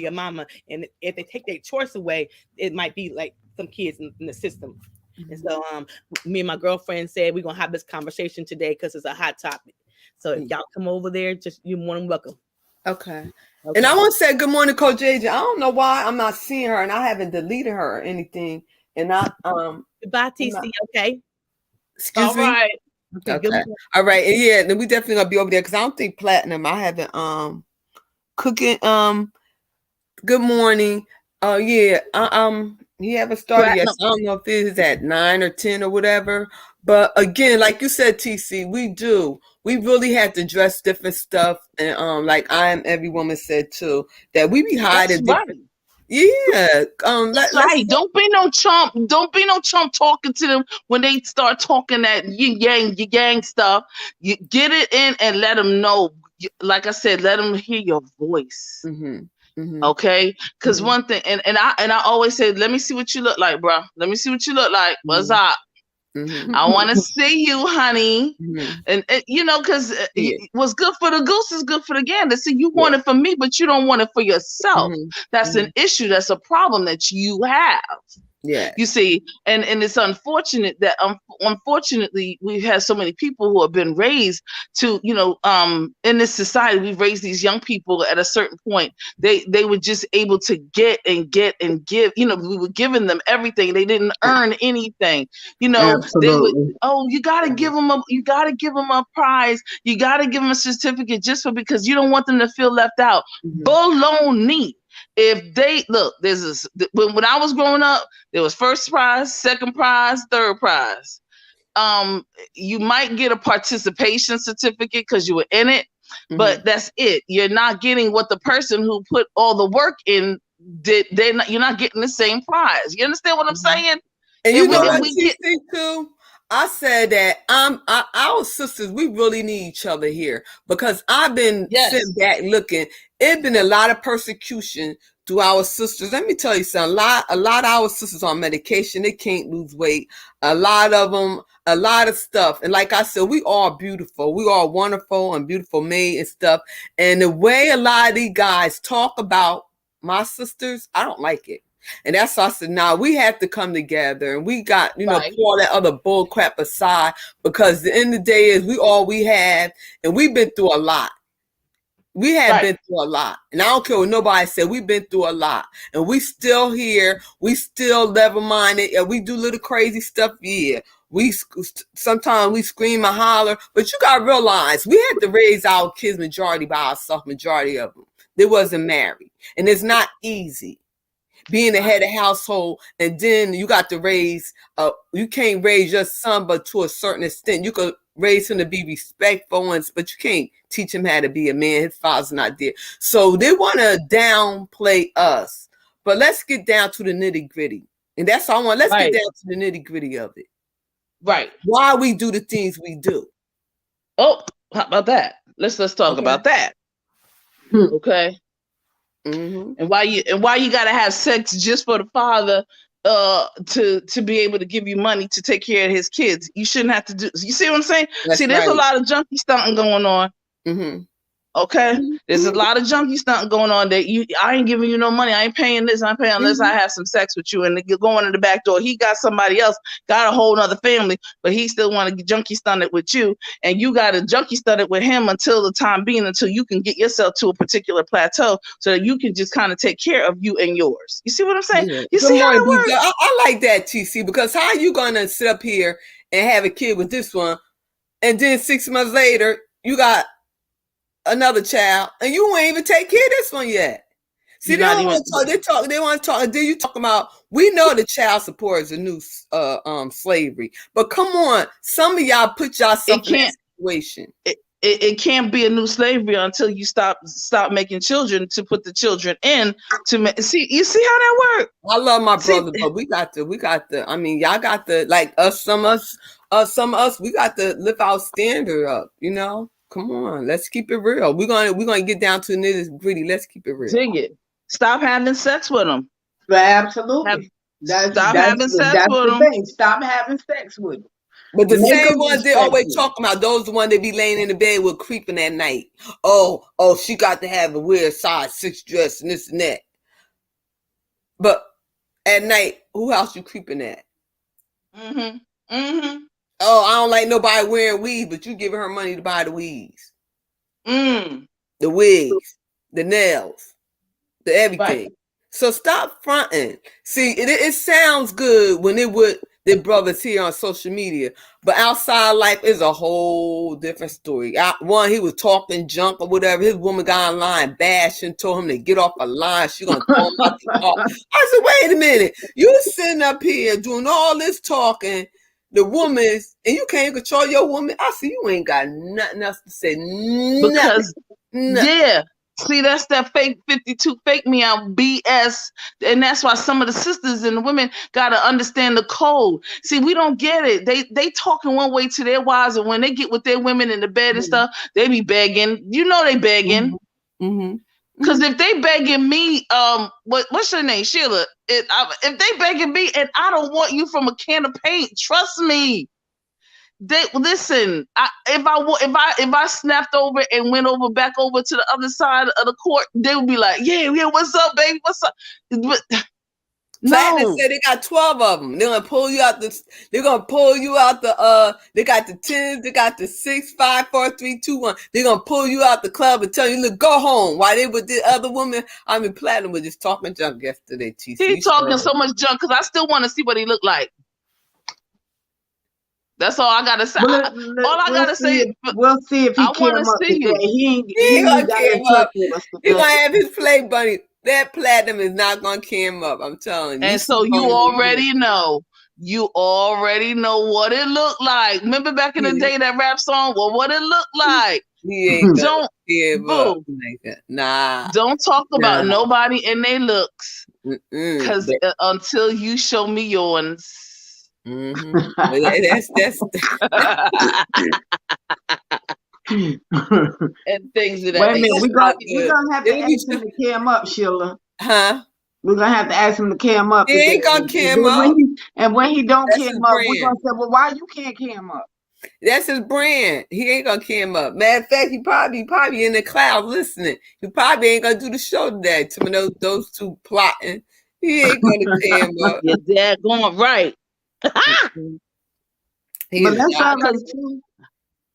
[SPEAKER 4] a mama, and if they take their choice away, it might be like some kids in the system. And so me and my girlfriend said we're gonna have this conversation today because it's a hot topic. So if y'all come over there, you're more than welcome.
[SPEAKER 1] Okay. And I want to say good morning, Coach AJ. I don't know why I'm not seeing her, and I haven't deleted her or anything. And I
[SPEAKER 4] goodbye, TC. Okay.
[SPEAKER 1] Excuse me.
[SPEAKER 3] Right.
[SPEAKER 1] Okay. All right. And yeah, then we definitely gonna be over there because I don't think Platinum. I haven't cooking. Good morning. Yeah. He haven't started yet. So I don't know if it is at 9 or 10 or whatever. But again, like you said, TC, we really had to address different stuff. And like I Am Every Woman said too, that we be hiding different. Yeah.
[SPEAKER 3] That's right. Don't be no chump. Don't be no chump talking to them when they start talking that yin yang stuff. You get it in and let them know. Like I said, let them hear your voice. Okay, because one thing, and I always say, let me see what you look like, bro. Let me see what you look like. What's up? I want to see you, honey. And you know, because what's good for the goose is good for the gander. See, you want it for me, but you don't want it for yourself. That's an issue. That's a problem that you have.
[SPEAKER 1] Yeah,
[SPEAKER 3] you see, and it's unfortunate that unfortunately we have so many people who have been raised to, you know, in this society, we've raised these young people at a certain point. They were just able to get and give. You know, we were giving them everything. They didn't earn anything. You know, they would. Oh, you gotta give them a prize. You gotta give them a certificate just because you don't want them to feel left out. Baloney. If they look, when I was growing up, there was first prize, second prize, third prize. You might get a participation certificate because you were in it, but that's it. You're not getting what the person who put all the work in did. You're not getting the same prize. You understand what I'm saying?
[SPEAKER 1] And you know what, TC too? I said that our sisters, we really need each other here because I've been sitting back looking. It's been a lot of persecution to our sisters. Let me tell you something. A lot of our sisters on medication. They can't lose weight. A lot of them, a lot of stuff. And like I said, we are beautiful. We are wonderful and beautiful made and stuff. And the way a lot of these guys talk about my sisters, I don't like it. And that's why I said, now we have to come together and we got, you know, put all that other bull crap aside because the end of the day is we all we have and we've been through a lot. We have been through a lot. And I don't care what nobody said, we've been through a lot. And we still here. We still level-minded. And we do little crazy stuff. Yeah. Sometimes we scream and holler. But you got to realize we had to raise our kids majority by ourselves, majority of them. They wasn't married. And it's not easy. Being the head of household, and then you got to raise, you can't raise your son, but to a certain extent, you could raise him to be respectful, but you can't teach him how to be a man. His father's not there. So they want to downplay us, but let's get down to the nitty gritty. And that's all I want. Let's get down to the nitty gritty of it.
[SPEAKER 3] Right.
[SPEAKER 1] Why we do the things we do.
[SPEAKER 3] Oh, how about that? Let's talk about that. Okay. And why you gotta have sex just for the father to be able to give you money to take care of his kids? You shouldn't have to do. You see what I'm saying? There's a lot of junkie stunting going on. Okay, there's a lot of junkie stunting going on that I ain't giving you no money. I ain't paying this. I'm paying unless I have some sex with you. And you're going in the back door. He got somebody else, got a whole nother family, but he still want to junkie stunt it with you. And you got to junkie stunt it with him until the time being, until you can get yourself to a particular plateau so that you can just kind of take care of you and yours. You see what I'm saying?
[SPEAKER 1] Yeah.
[SPEAKER 3] You see how it works?
[SPEAKER 1] I like that, TC, because how are you going to sit up here and have a kid with this one, and then 6 months later, you got another child and you ain't even take care of this one yet? See, they don't want to talk. They want to talk. And then you talking about, we know the child support is a new slavery, but come on, some of y'all put yourself in that situation.
[SPEAKER 3] It can't be a new slavery until you stop making children to put the children in to see. You see how that works?
[SPEAKER 1] I love my brother, but we got the. I mean, y'all got the, like some of us. We got to lift our standard up. You know, come on, let's keep it real. We're gonna get down to nitty gritty. Let's keep it real.
[SPEAKER 3] Dig it. Stop having sex with them.
[SPEAKER 2] Absolutely.
[SPEAKER 3] Stop having sex with them.
[SPEAKER 2] Stop having sex with them.
[SPEAKER 1] But the same ones they always talking about, those the ones they be laying in the bed with creeping at night. Oh, she got to have a weird size 6 dress and this and that. But at night, who else you creeping at?
[SPEAKER 3] Mm-hmm. Mm-hmm.
[SPEAKER 1] Oh, I don't like nobody wearing weaves, but you giving her money to buy the weaves. The wigs, the nails, the everything. Right. So stop fronting. See, it sounds good when their brothers here on social media, but outside life is a whole different story. One, he was talking junk or whatever. His woman got online bashing, told him to get off a line. She gonna throw him out the car. I said, wait a minute, you sitting up here doing all this talking, the woman's, and you can't control your woman. I see you ain't got nothing else to say.
[SPEAKER 3] Because yeah. See, that's that fake 52 fake me out BS. And that's why some of the sisters and the women got to understand the code. See, we don't get it. They talking one way to their wives, and when they get with their women in the bed and stuff, they be begging. You know they begging. Because if they begging me, what's your name, Sheila? If they begging me and I don't want you from a can of paint, trust me. Listen. If I snapped over and went back over to the other side of the court, they would be like, yeah, what's up, baby, what's up? But
[SPEAKER 1] Platinum said they got 12 of them. They're gonna pull you out They're gonna pull you out the. They got the 10s. They got the 6, 5, 4, 3, 2, 1. They're gonna pull you out the club and tell you, look, go home. While they with the other woman, I mean, Platinum was just talking junk yesterday. TC.
[SPEAKER 3] He's talking so much junk because I still want to see what he looked like. That's all I gotta say.
[SPEAKER 2] We'll see if he came up today. He ain't gonna came up.
[SPEAKER 1] He gonna have his play bunny. That Platinum is not gonna cam up. I'm telling you.
[SPEAKER 3] And so you already know. You already know what it looked like. Remember back in the day that rap song? Well, what it looked like.
[SPEAKER 1] He ain't don't give up like that. Nah.
[SPEAKER 3] Don't talk about nobody and their looks. Because until you show me yours.
[SPEAKER 1] That's
[SPEAKER 3] and things of that.
[SPEAKER 2] Wait a minute, we're gonna have to ask him to cam up, Sheila.
[SPEAKER 1] Huh?
[SPEAKER 2] We're gonna have to ask him to cam up.
[SPEAKER 1] He ain't gonna cam up.
[SPEAKER 2] And when he don't cam up, we're gonna say, well, why you can't cam up?
[SPEAKER 1] That's his brand. He ain't gonna cam up. Matter of fact, he probably in the cloud listening. He probably ain't gonna do the show today. Some of those two plotting. He ain't gonna cam up.
[SPEAKER 3] Your dad going right.
[SPEAKER 2] But that's all right too,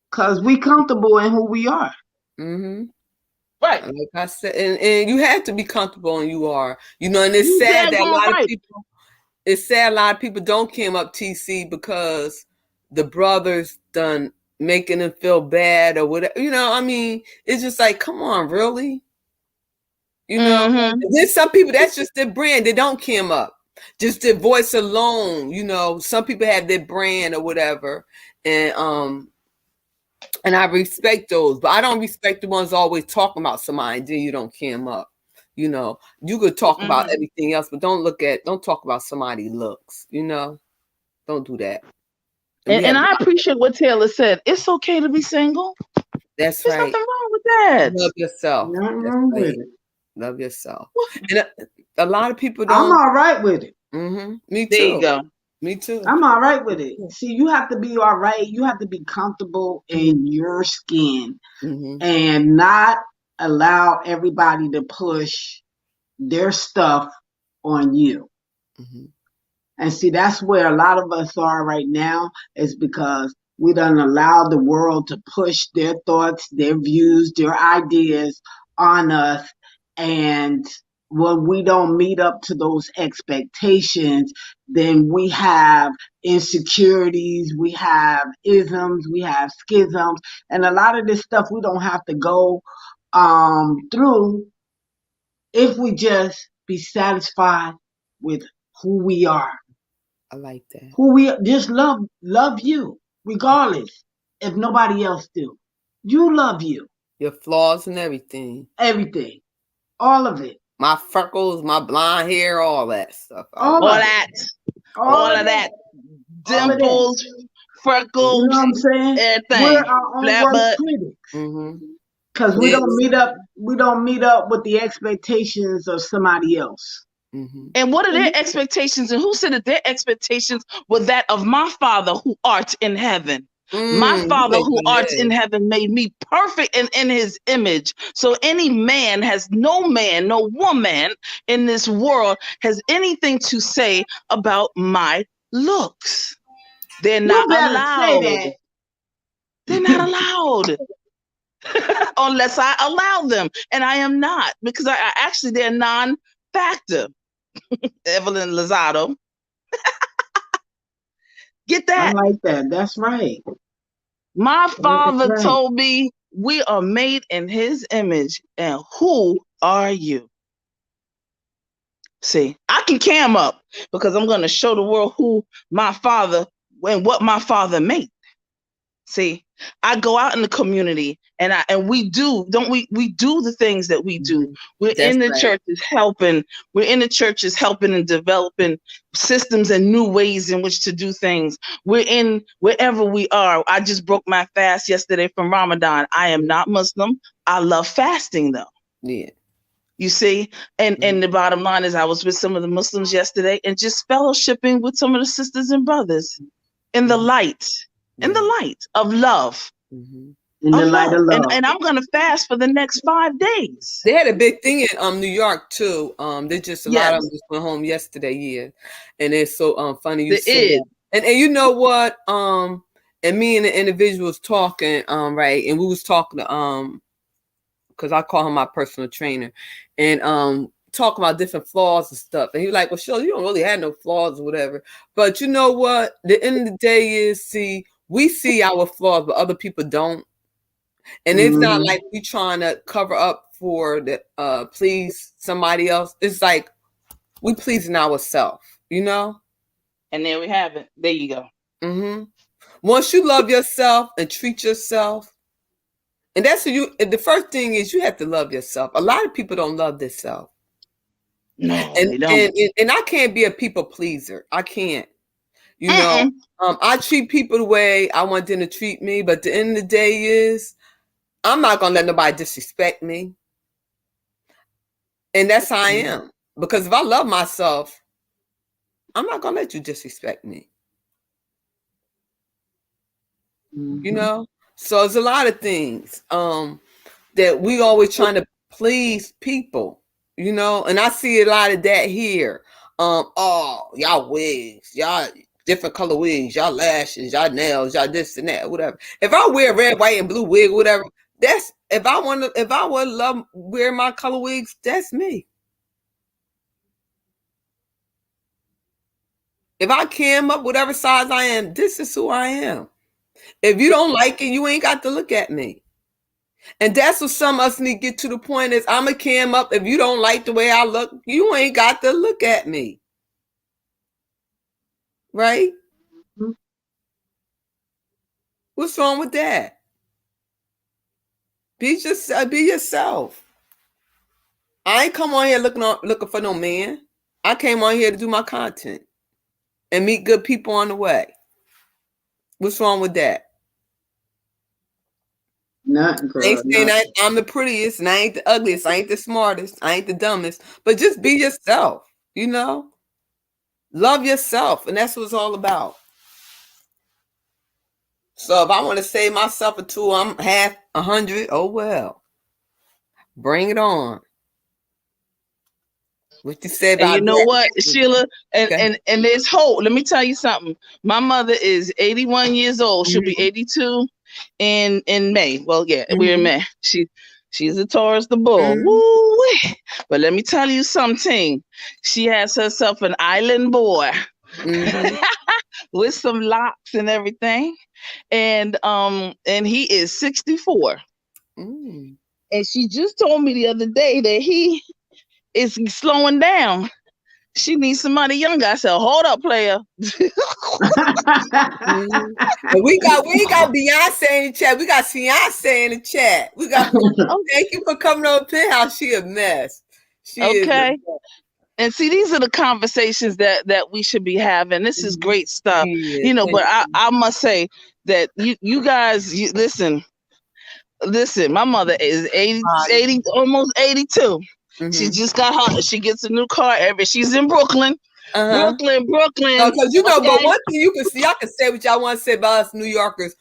[SPEAKER 2] because we comfortable in who we are.
[SPEAKER 3] Right.
[SPEAKER 1] Like I said, and you have to be comfortable, and you are. You know, and it's sad that a lot of people. It's sad a lot of people don't came up TC because the brothers done making them feel bad or whatever. You know, I mean, it's just like, come on, really? You know, there's some people that's just their brand. They don't came up. Just their voice alone, you know, some people have their brand or whatever. And I respect those, but I don't respect the ones always talking about somebody and then you don't cam up. You know, you could talk about everything else, but don't talk about somebody's looks, you know. Don't do that.
[SPEAKER 3] And I appreciate what Taylor said. It's okay to be single.
[SPEAKER 1] That's
[SPEAKER 3] There's
[SPEAKER 1] right.
[SPEAKER 3] There's nothing wrong with that.
[SPEAKER 1] Love yourself.
[SPEAKER 2] Nothing wrong with it.
[SPEAKER 1] Love yourself. And a lot of people don't.
[SPEAKER 2] I'm all right with it.
[SPEAKER 1] Me too.
[SPEAKER 3] There you go.
[SPEAKER 1] Me too.
[SPEAKER 2] I'm all right with it. See, you have to be all right. You have to be comfortable in your skin and not allow everybody to push their stuff on you. And see, that's where a lot of us are right now, is because we done allowed the world to push their thoughts, their views, their ideas on us. And when we don't meet up to those expectations, then we have insecurities, we have isms, we have schisms, and a lot of this stuff we don't have to go through if we just be satisfied with who we are.
[SPEAKER 1] I like that.
[SPEAKER 2] Who we just love you, regardless if nobody else do. You love you.
[SPEAKER 1] Your flaws and everything.
[SPEAKER 2] Everything. All of it.
[SPEAKER 1] My freckles, my blonde hair, all that stuff.
[SPEAKER 2] All of
[SPEAKER 3] that. Dimples, freckles.
[SPEAKER 2] You know what I'm saying?
[SPEAKER 3] Everything.
[SPEAKER 2] We're our own
[SPEAKER 3] Flat
[SPEAKER 2] worst
[SPEAKER 3] butt.
[SPEAKER 2] critics. Because we don't meet up with the expectations of somebody else.
[SPEAKER 3] And what are their expectations? And who said that their expectations were that of my Father who art in heaven? My Father who art in heaven made me perfect and in his image. So any man, no woman in this world has anything to say about my looks. They're not allowed.
[SPEAKER 2] Say that.
[SPEAKER 3] They're not allowed. Unless I allow them. And I am not, because they're non-factor. Evelyn Lozado. Get that?
[SPEAKER 2] I like that. That's right.
[SPEAKER 3] My Father told me we are made in his image. And who are you? See, I can cam up because I'm going to show the world who my Father and what my Father made. See, I go out in the community and we do, don't we? We do the things that we do. We're in the churches helping. We're in the churches helping and developing systems and new ways in which to do things. We're in wherever we are. I just broke my fast yesterday from Ramadan. I am not Muslim. I love fasting though.
[SPEAKER 1] Yeah.
[SPEAKER 3] You see, and the bottom line is I was with some of the Muslims yesterday and just fellowshipping with some of the sisters and brothers in the light. In the light of love.
[SPEAKER 2] In the light of love.
[SPEAKER 3] And I'm going to fast for the next 5 days.
[SPEAKER 1] They had a big thing in New York too. They just a lot of them just went home yesterday. Yeah, and it's so funny you said. And you know what? And me and the individual was talking. Right, and we was talking to because I call him my personal trainer, and talking about different flaws and stuff. And he was like, "Well, sure, you don't really have no flaws or whatever." But you know what? The end of the day is, we see our flaws, but other people don't. And it's not like we trying to cover up for the please somebody else. It's like we pleasing ourselves, you know?
[SPEAKER 3] And there we have it. There you go.
[SPEAKER 1] Once you love yourself and treat yourself, and that's what the first thing is you have to love yourself. A lot of people don't love themselves.
[SPEAKER 3] No,
[SPEAKER 1] they
[SPEAKER 3] don't.
[SPEAKER 1] And I can't be a people pleaser. I can't. You know, I treat people the way I want them to treat me, but the end of the day is I'm not gonna let nobody disrespect me. And that's how I am. Because if I love myself, I'm not gonna let you disrespect me. You know? So there's a lot of things that we always trying to please people, you know, and I see a lot of that here. Oh, y'all wigs, y'all different color wigs, y'all lashes, y'all nails, y'all this and that, whatever. If I wear red, white, and blue wig, whatever, that's if I want to love wear my color wigs, that's me. If I came up whatever size I am, this is who I am. If you don't like it, you ain't got to look at me. And that's what some of us need to get to the point is I'm a cam up. If you don't like the way I look, you ain't got to look at me. Right? What's wrong with that? Be yourself. I ain't come on here looking for no man. I came on here to do my content and meet good people on the way. What's wrong with that?
[SPEAKER 2] Nothing, girl.
[SPEAKER 1] I ain't saying I'm the prettiest and I ain't the ugliest. I ain't the smartest. I ain't the dumbest. But just be yourself, you know? Love yourself. And that's what it's all about. So if I want to say myself a 2, I'm half 100. Oh, well. Bring it on. What you say about
[SPEAKER 3] and you know what, Sheila? And there's hope. Let me tell you something. My mother is 81 years old. She'll be 82 in May. Well, yeah, we're in May. She's a Taurus, the bull. Woo-wee. But let me tell you something. She has herself an island boy with some locks and everything. And he is 64. And she just told me the other day that is slowing down. She needs somebody younger. I said, hold up, player.
[SPEAKER 1] But we ain't got Beyonce in the chat. We got Beyonce in the chat. We got thank you for coming on Penthouse. She a mess. She
[SPEAKER 3] okay.
[SPEAKER 1] Is
[SPEAKER 3] and see, these are the conversations that we should be having. This is great stuff. But I must say that you guys listen, my mother is 80 almost 82. She just got her. She gets a new car she's in Brooklyn. Brooklyn.
[SPEAKER 1] Because but one thing you can see, y'all can say what y'all want to say about us New Yorkers,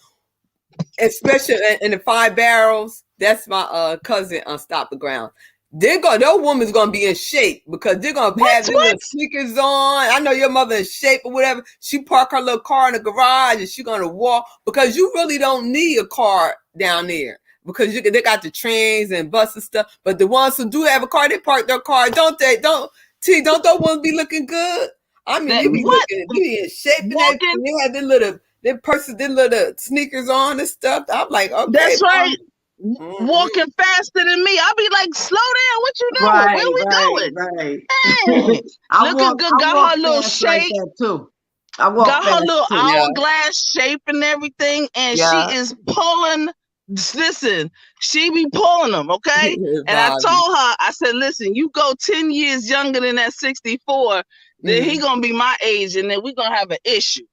[SPEAKER 1] especially in the 5 Barrels. That's my cousin on Stop the Ground. Their woman's gonna be in shape because they're gonna have their little sneakers on. I know your mother in shape or whatever. She park her little car in the garage and she gonna walk because you really don't need a car down there. Because they got the trains and buses and stuff, but the ones who do have a car, they park their car, don't they? Don't those ones be looking good? I mean, they be in shape and everything. They have their little sneakers on and stuff. I'm like, okay,
[SPEAKER 3] that's right. Walking faster than me. I'll be like, slow down. What you doing?
[SPEAKER 2] Right,
[SPEAKER 3] where we going?
[SPEAKER 2] Right.
[SPEAKER 3] Hey, looking good. Got her little shape.
[SPEAKER 2] Like too.
[SPEAKER 3] Got her little hourglass shape and everything, and she is pulling. Listen, she be pulling them, okay? And I told her, I said, listen, you go 10 years younger than that 64, then he gonna be my age, and then we gonna have an issue.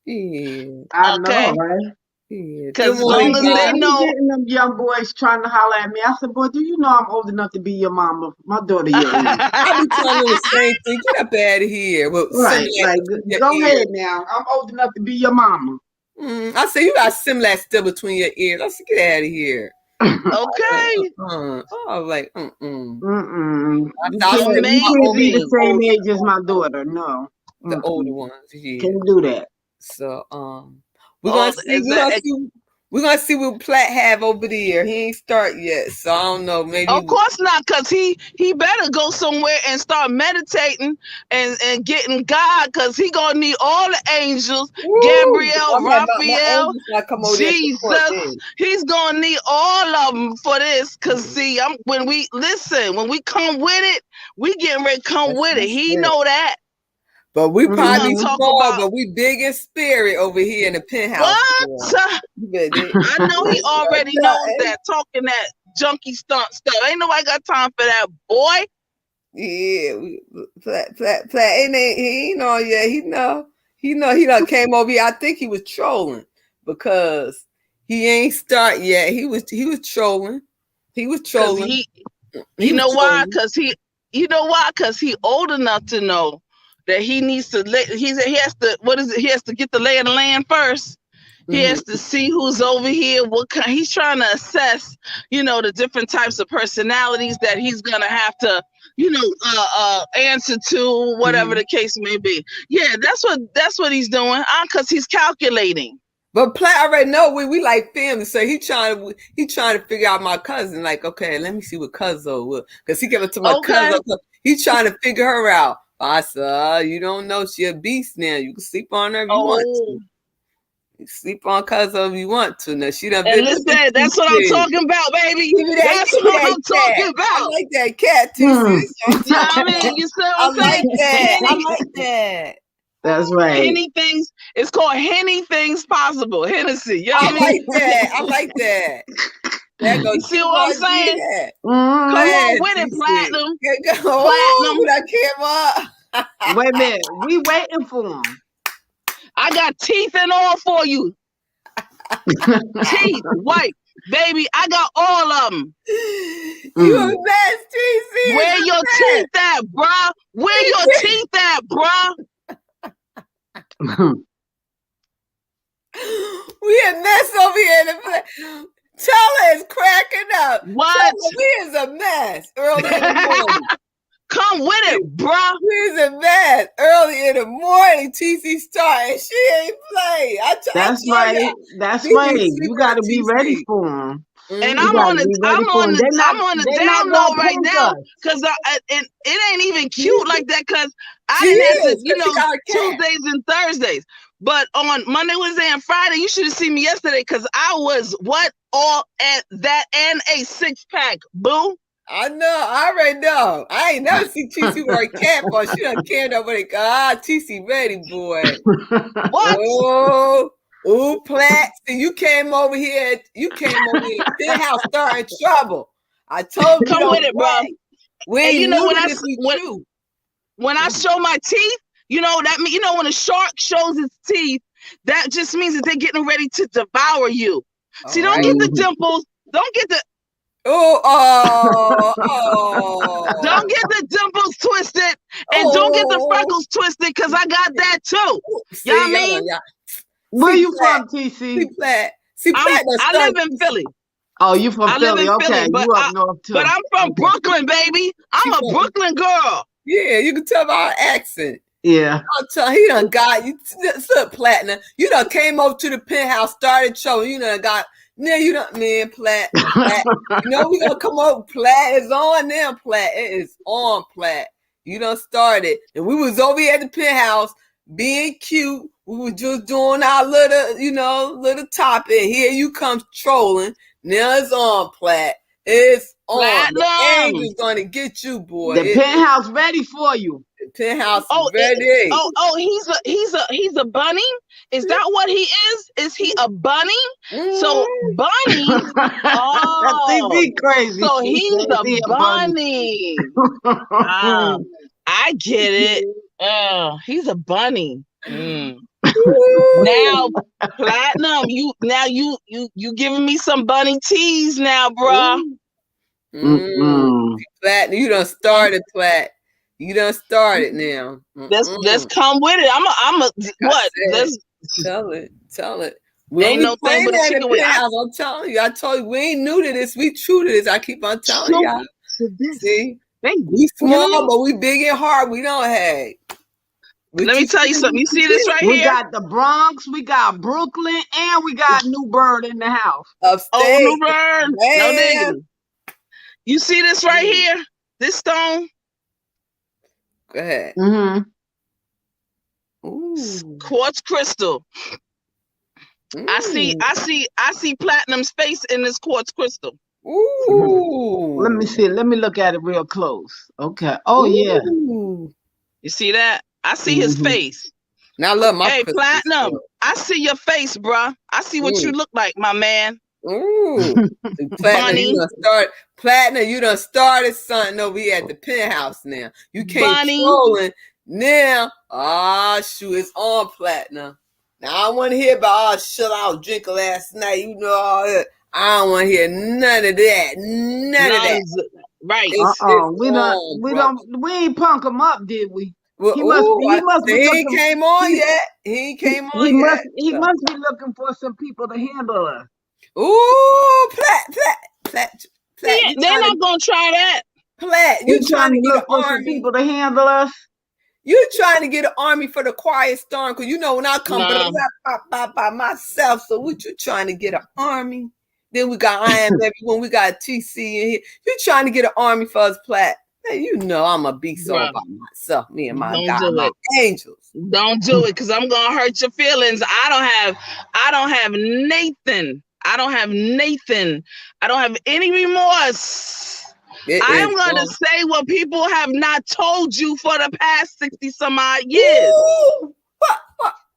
[SPEAKER 2] I know, right?
[SPEAKER 3] Because as long as they know,
[SPEAKER 2] them young boys trying to holler at me, I said, boy, do you know I'm old enough to be your mama? My daughter, your age.
[SPEAKER 1] I be telling the same thing. Get up out of here. Well,
[SPEAKER 2] right, go ahead now. I'm old enough to be your mama.
[SPEAKER 1] I say you got Similac still between your ears. I said, get out of here.
[SPEAKER 3] Okay.
[SPEAKER 1] I was like,
[SPEAKER 2] You can't be the same age as my daughter. No,
[SPEAKER 1] the older ones.
[SPEAKER 2] Can't do that.
[SPEAKER 1] So, we're gonna see what Platt have over there. He ain't start yet, so I don't know. Maybe
[SPEAKER 3] of course not, because he better go somewhere and start meditating and getting God, because he gonna need all the angels, Gabriel, Raphael, Jesus. He's gonna need all of them for this. Cause see, when we come with it, we getting ready to come with it. He know that.
[SPEAKER 1] But we probably small, but we big in spirit over here in the Penthouse.
[SPEAKER 3] What? I know he already knows that, talking that junkie stunt stuff. Ain't nobody got time for that, boy.
[SPEAKER 1] Yeah, Platt he ain't know yet. He know he done came over here. I think he was trolling because he ain't start yet. He was trolling. He was trolling.
[SPEAKER 3] You know why? Because he old enough to know that he needs to he has to get the lay of the land first. He has to see who's over here, he's trying to assess, the different types of personalities that he's gonna have to, answer to, whatever the case may be. Yeah, that's what he's doing. Because he's calculating.
[SPEAKER 1] But Platt already know we like family, so he trying to figure out my cousin. Like, okay, let me see what cousin will, because he gave it to my cousin. He's trying to figure her out. I said, you don't know, she a beast now. You can sleep on her if you want to. You sleep on cousin if you want to. Now she done been.
[SPEAKER 3] Listen, that's what I'm talking about, baby. That's what I'm talking about.
[SPEAKER 1] I like that cat too.
[SPEAKER 3] I mean, you see what I'm saying?
[SPEAKER 1] I like that.
[SPEAKER 2] That's right.
[SPEAKER 3] Henny things. It's called Henny Things Possible. Hennessy. You know what I
[SPEAKER 1] mean? I like that.
[SPEAKER 3] You see what I'm saying? Come on with it, Platinum.
[SPEAKER 1] Platinum. That came up.
[SPEAKER 2] Wait a minute. We waiting for him.
[SPEAKER 3] I got teeth and all for you. Teeth, white, baby. I got all of them.
[SPEAKER 1] You a mess, TC.
[SPEAKER 3] Where your teeth at, bruh? Where your teeth at, bruh?
[SPEAKER 1] We a mess over here. Charlie is cracking up.
[SPEAKER 3] What?
[SPEAKER 1] We is a mess early in the morning.
[SPEAKER 3] Come with it, bruh.
[SPEAKER 1] We's a mess early in the morning. TC starting. She ain't play.
[SPEAKER 2] That's right. That's right. You got to be ready for them.
[SPEAKER 3] And I'm on the down low right now because it ain't even cute like that, because I didn't answer, Tuesdays and Thursdays. But on Monday, Wednesday, and Friday, you should have seen me yesterday, because I was all at that and a 6-pack, boo.
[SPEAKER 1] I know. I already know. I ain't never seen TC wear a cap on. She done came over there. TC ready, boy.
[SPEAKER 3] What?
[SPEAKER 1] Oh, Platt. See, you came over here. You came over here. Penthouse starting trouble. I told you.
[SPEAKER 3] Come with it, bro.
[SPEAKER 1] We
[SPEAKER 3] And you know when I show my teeth, you know that mean, you know when a shark shows its teeth, that just means that they're getting ready to devour you. See, don't get the dimples. Don't get the don't get the dimples twisted, and don't get the freckles twisted, because I got that too.
[SPEAKER 1] See,
[SPEAKER 3] y'all mean?
[SPEAKER 2] Where you from, TC?
[SPEAKER 1] Platt.
[SPEAKER 3] I live in Philly.
[SPEAKER 2] Oh, you from Philly? Okay,
[SPEAKER 3] Philly,
[SPEAKER 2] you up north too.
[SPEAKER 3] But I'm from Brooklyn, baby. I'm a Brooklyn girl.
[SPEAKER 1] Yeah, you can tell by our accent.
[SPEAKER 2] Yeah.
[SPEAKER 1] I'll tell he done got you. Platinum. You done came over to the penthouse, started showing. You done got. Now you done, man, Platt. You know we gonna come up. Platt is on now. Platt, it is on. Platt. You done started, and we was over here at the penthouse being cute. We were just doing our little topic. Here you come trolling. Now it's on, Platt. It's on.
[SPEAKER 3] Platinum.
[SPEAKER 1] The angel's gonna get you, boy.
[SPEAKER 2] The penthouse ready for you.
[SPEAKER 1] The penthouse ready.
[SPEAKER 3] He's a bunny. Is that what he is? Is he a bunny? So bunny.
[SPEAKER 2] Oh, that's crazy.
[SPEAKER 3] So he's a bunny. I get it. He's a bunny. Now, Platinum, you giving me some bunny teas now, bruh.
[SPEAKER 1] Platinum, you done started, Platt. You done started now.
[SPEAKER 3] Let's come with it. I'm a what? Let's
[SPEAKER 1] tell it.
[SPEAKER 3] We ain't no thing but a chicken with.
[SPEAKER 1] I'm telling you. I told you we ain't new to this. We true to this. I keep on telling y'all. See, we small, but we big and hard. We don't have.
[SPEAKER 3] Let me tell you something. You see this right here?
[SPEAKER 2] We got the Bronx, we got Brooklyn, and we got New Bird in the house.
[SPEAKER 1] Upstate.
[SPEAKER 3] Oh, New Bird. No diggity. You see this right here? This stone?
[SPEAKER 1] Go ahead.
[SPEAKER 3] Quartz crystal. I see Platinum's face in this quartz crystal.
[SPEAKER 2] Ooh. Let me see. Let me look at it real close. Okay. Oh, yeah.
[SPEAKER 3] You see that? I see his face.
[SPEAKER 1] Now look, my
[SPEAKER 3] Platinum. I see your face, bruh. I see what you look like, my man.
[SPEAKER 1] Platinum, you done started something over here at the penthouse now. You can't trolling now. Shoot, it's on, Platinum. Now I don't want to hear about shut out drinking last night. You know all that. I don't want to hear none of that. None of that.
[SPEAKER 3] Right.
[SPEAKER 2] We ain't punk him up, did we?
[SPEAKER 1] Well, he came on yet. He came on yet.
[SPEAKER 2] He must be looking for some people to handle us.
[SPEAKER 1] Ooh, Platt.
[SPEAKER 3] They're not gonna try that.
[SPEAKER 1] Platt, you trying to get
[SPEAKER 2] for some people to handle us?
[SPEAKER 1] You trying to get an army for the quiet storm? Because you know when I come by myself. So what you trying to get an army? Then we got Iron Baby when we got TC in here. You trying to get an army for us, Platt? Hey, you know I'm a beast all by myself. Me and my my angels.
[SPEAKER 3] Don't do it, because I'm gonna hurt your feelings. I don't have Nathan. I don't have any remorse. I am gonna say what people have not told you for the past 60 some odd years.
[SPEAKER 1] Ooh, what?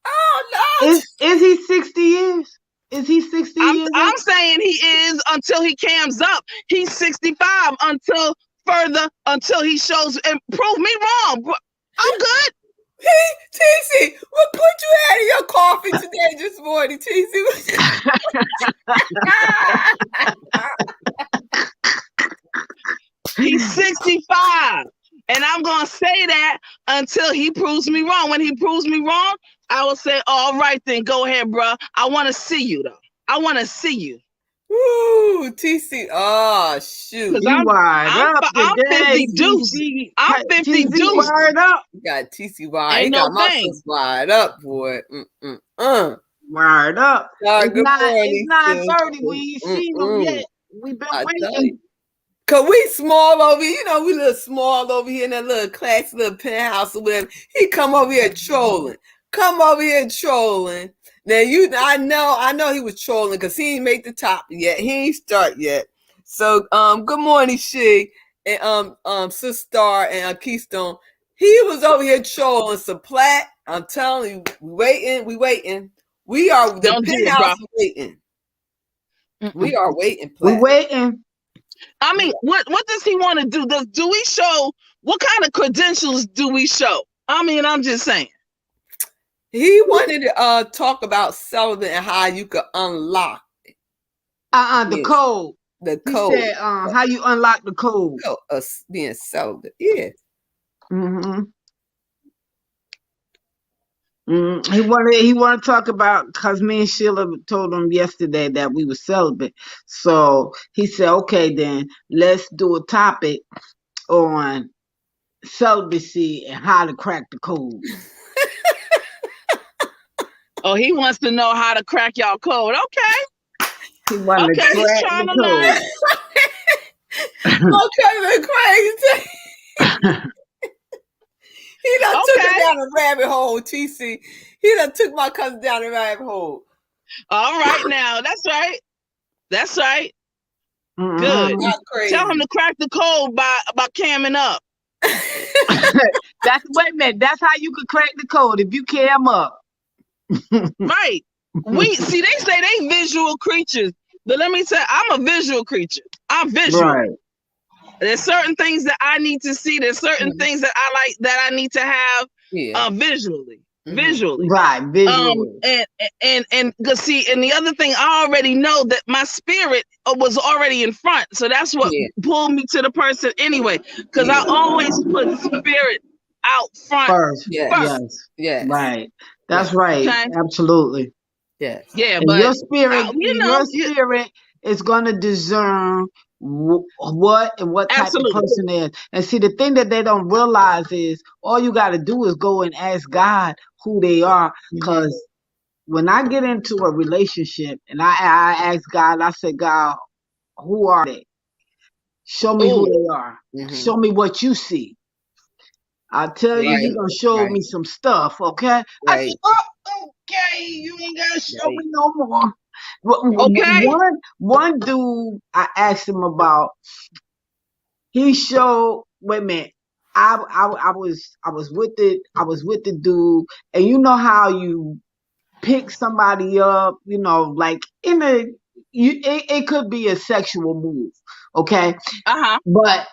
[SPEAKER 1] Oh no!
[SPEAKER 2] Is he 60 years? Is he 60 years?
[SPEAKER 3] I'm saying he is until he cams up. He's 65 until he shows and prove me wrong. I'm good.
[SPEAKER 1] TC, what put you out of your coffee today this morning, TC?
[SPEAKER 3] He's 65. And I'm going to say that until he proves me wrong. When he proves me wrong, I will say, all right, then go ahead, bro. I want to see you, though. I want to see you.
[SPEAKER 1] Ooh, TC. Oh, shoot.
[SPEAKER 3] I'm 50 deuce. I'm 50 deuce.
[SPEAKER 2] Wired up.
[SPEAKER 1] You got TC wired. He got my face wired up, boy.
[SPEAKER 2] Wired up.
[SPEAKER 1] It's
[SPEAKER 2] 9:30. We ain't seen him yet. We've been waiting.
[SPEAKER 1] Cause we small over here, we little small over here in that little classy little penthouse or whatever. He come over here trolling. Now I know he was trolling because he ain't make the top yet. He ain't start yet. So good morning, she and Sister and Keystone. He was over here trolling some plat. I'm telling you, we waiting. We are the
[SPEAKER 3] Don't do it, bro.
[SPEAKER 1] penthouse waiting. We are waiting,
[SPEAKER 2] We
[SPEAKER 1] plat.
[SPEAKER 2] waiting.
[SPEAKER 3] I mean, what does he want to do? Do we show what kind of credentials do we show? I mean, I'm just saying.
[SPEAKER 1] He wanted to talk about celibate and how you could unlock
[SPEAKER 2] The code.
[SPEAKER 1] The
[SPEAKER 2] He
[SPEAKER 1] code.
[SPEAKER 2] said, how you unlock the code.
[SPEAKER 1] Being celibate. Yeah.
[SPEAKER 2] Mm-hmm. He wanted to talk about, because me and Sheila told him yesterday that we were celibate. So he said, okay, then let's do a topic on celibacy and how to crack the code.
[SPEAKER 3] Oh, he wants to know how to crack y'all code. Okay.
[SPEAKER 2] He wanted to crack the code.
[SPEAKER 1] Okay, crazy. He done took it down a rabbit hole, TC. He done took my cousin down the rabbit hole.
[SPEAKER 3] All right now. That's right. That's right.
[SPEAKER 2] Mm-hmm.
[SPEAKER 3] Good. Tell him to crack the code by camming up.
[SPEAKER 2] Wait a minute. That's how you can crack the code, if you cam up.
[SPEAKER 3] Right. They say they visual creatures. But let me tell you, I'm a visual creature. I'm visual. Right. There's certain things that I need to see. There's certain things that I like that I need to have visually. Visually.
[SPEAKER 2] Right, visually.
[SPEAKER 3] And see, and the other thing, I already know that my spirit was already in front. So that's what pulled me to the person anyway. Because I always put spirit out front
[SPEAKER 2] first. Yes. Right. That's right. Okay. Absolutely.
[SPEAKER 1] Yes.
[SPEAKER 3] Yeah,
[SPEAKER 2] and
[SPEAKER 3] but
[SPEAKER 2] your spirit is gonna discern what type of person is. And see, the thing that they don't realize is all you got to do is go and ask God who they are. Because when I get into a relationship and I ask God, I say, God, who are they? Show me who they are. Show me what you see. I tell you, you're gonna show me some stuff, okay? I said, okay, you ain't gotta show me no more. Okay. One dude I asked him about, he showed, wait a minute. I was with the dude, and you know how you pick somebody up, like it could be a sexual move, okay? But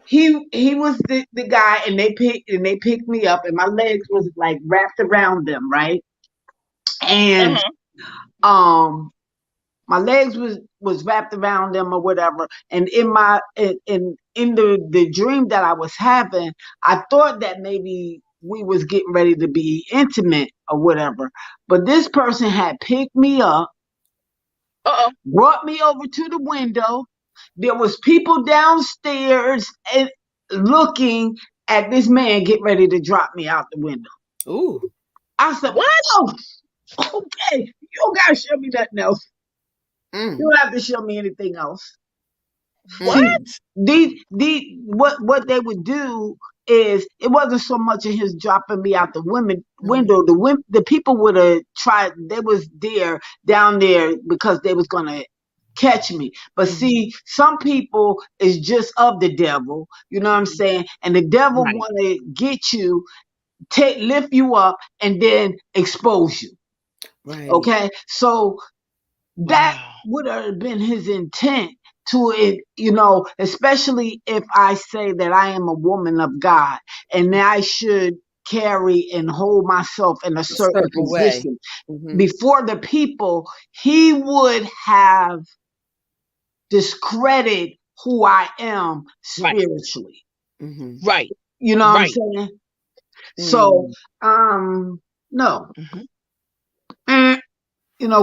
[SPEAKER 2] he was the guy, and they picked me up, and my legs was like wrapped around them, right? And my legs was wrapped around them or whatever. And in the dream that I was having, I thought that maybe we was getting ready to be intimate or whatever. But this person had picked me up, brought me over to the window. There was people downstairs and looking at this man get ready to drop me out the window.
[SPEAKER 1] Ooh.
[SPEAKER 2] I said, what? Oh, okay. You don't gotta show me nothing else. You don't have to show me anything else.
[SPEAKER 3] What?
[SPEAKER 2] What they would do is, it wasn't so much of his dropping me out the window. The people would have tried. They was down there because they was gonna catch me. But see, some people is just of the devil. You know what I'm saying? And the devil want to get you, lift you up, and then expose you.
[SPEAKER 1] Right.
[SPEAKER 2] Okay, so that would have been his intent to it, especially if I say that I am a woman of God and I should carry and hold myself in a certain position before the people. He would have discredited who I am spiritually.
[SPEAKER 3] Right.
[SPEAKER 2] You know what I'm saying? So, no.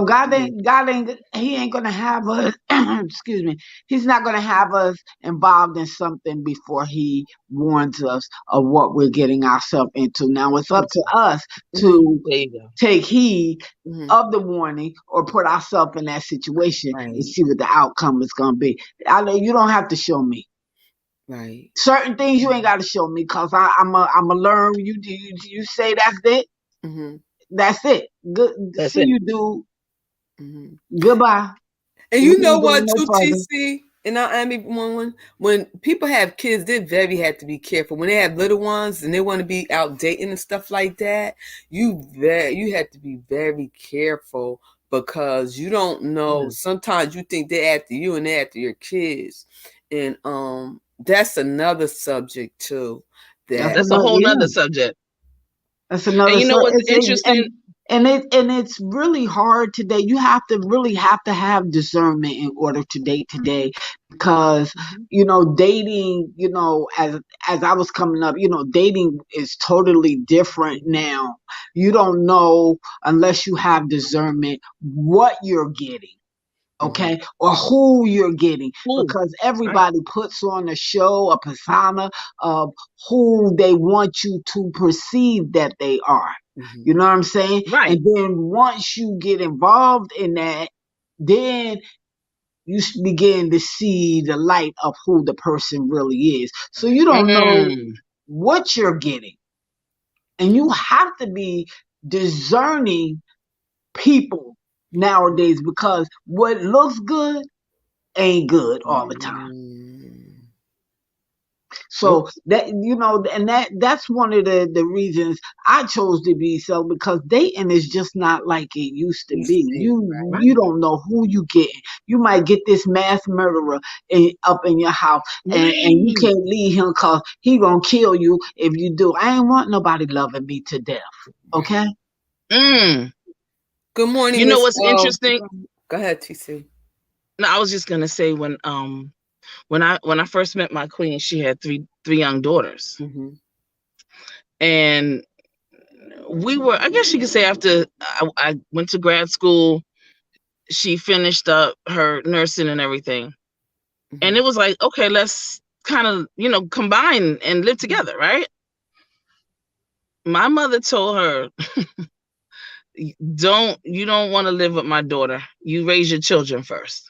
[SPEAKER 2] God ain't, he ain't gonna have us, excuse me, he's not gonna have us involved in something before he warns us of what we're getting ourselves into. Now it's up to us to take heed of the warning or put ourselves in that situation and see what the outcome is gonna be. I know you don't have to show me.
[SPEAKER 1] Right.
[SPEAKER 2] Certain things you ain't gotta show me, because I'm a learn. You say that's it. That's it. Good. See you, dude. Goodbye.
[SPEAKER 1] And you know what, too, TC? And I mean, when people have kids, they very have to be careful. When they have little ones and they want to be out dating and stuff like that, you have to be very careful, because you don't know. Sometimes you think they're after you and they're after your kids, and that's another subject too.
[SPEAKER 3] That's a whole nother subject.
[SPEAKER 2] That's another.
[SPEAKER 3] And you know what's interesting?
[SPEAKER 2] And it's really hard today. You really have to have discernment in order to date today, because dating, as I was coming up, dating is totally different now. You don't know, unless you have discernment, what you're getting. Okay, or who you're getting, because everybody puts on a show, a persona of who they want you to perceive that they are. You know what I'm saying?
[SPEAKER 3] Right.
[SPEAKER 2] And then once you get involved in that, then you begin to see the light of who the person really is. So you don't know what you're getting, and you have to be discerning people nowadays, because what looks good ain't good all the time. So that, and that's one of the reasons I chose to be so, because dating is just not like it used to be. You don't know who you get. You might get this mass murderer up in your house, and you can't leave him because he gonna kill you if you do. I ain't want nobody loving me to death. Okay.
[SPEAKER 1] Good morning.
[SPEAKER 3] You know what's interesting?
[SPEAKER 1] Go ahead, TC.
[SPEAKER 3] No, I was just gonna say, when I first met my queen, she had three young daughters, and we were, I guess you could say, after I went to grad school, she finished up her nursing and everything, and it was like, okay, let's kind of combine and live together, right? My mother told her, you don't want to live with my daughter. You raise your children first.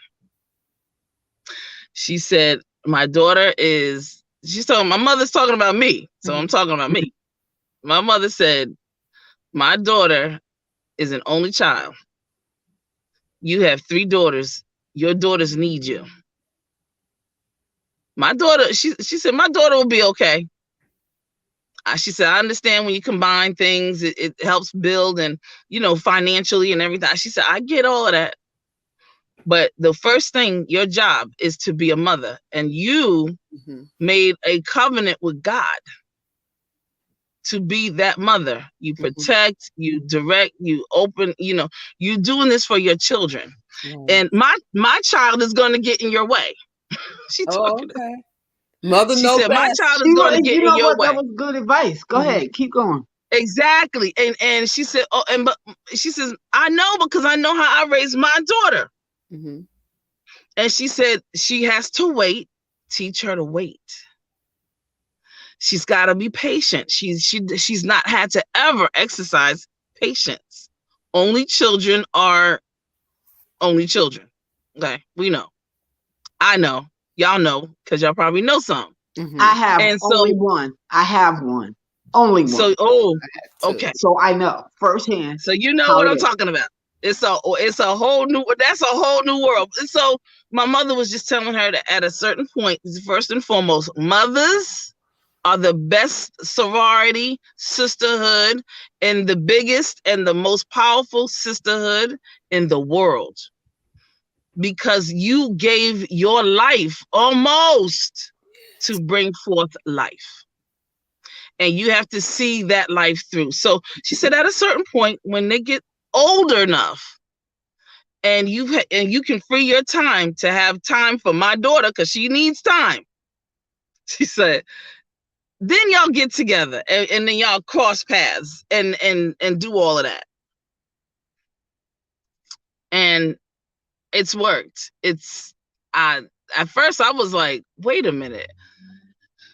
[SPEAKER 3] She said, my mother's talking about me, so I'm talking about me. My mother said, my daughter is an only child. You have 3 daughters. Your daughters need you. My daughter, she said, my daughter will be okay. She said, I understand when you combine things, it helps build, and, financially and everything. She said, I get all of that. But the first thing, your job is to be a mother. And you made a covenant with God to be that mother. You protect, you direct, you open, you're doing this for your children. And my child is going to get in your way. She talking
[SPEAKER 1] okay. Mother,
[SPEAKER 3] she said, my child is going to get in your way.
[SPEAKER 2] That was good advice. Go ahead, keep going.
[SPEAKER 3] Exactly. And she said, but she says, I know, because I know how I raised my daughter. And she said, she has to wait. Teach her to wait. She's got to be patient. She's not had to ever exercise patience. Only children are only children. Okay, we know. I know. Y'all know, because y'all probably know some.
[SPEAKER 2] I have only one. I have one. Only one.
[SPEAKER 3] So, okay.
[SPEAKER 2] So I know firsthand.
[SPEAKER 3] So you know what I'm talking about. That's a whole new world. And so my mother was just telling her that at a certain point, first and foremost, mothers are the best sorority, sisterhood, and the biggest and the most powerful sisterhood in the world. Because you gave your life almost to bring forth life. And you have to see that life through. So she said, at a certain point, when they get older enough, and you can free your time to have time for my daughter, because she needs time. She said, then y'all get together and then y'all cross paths and do all of that. And it's worked. At first I was like, wait a minute.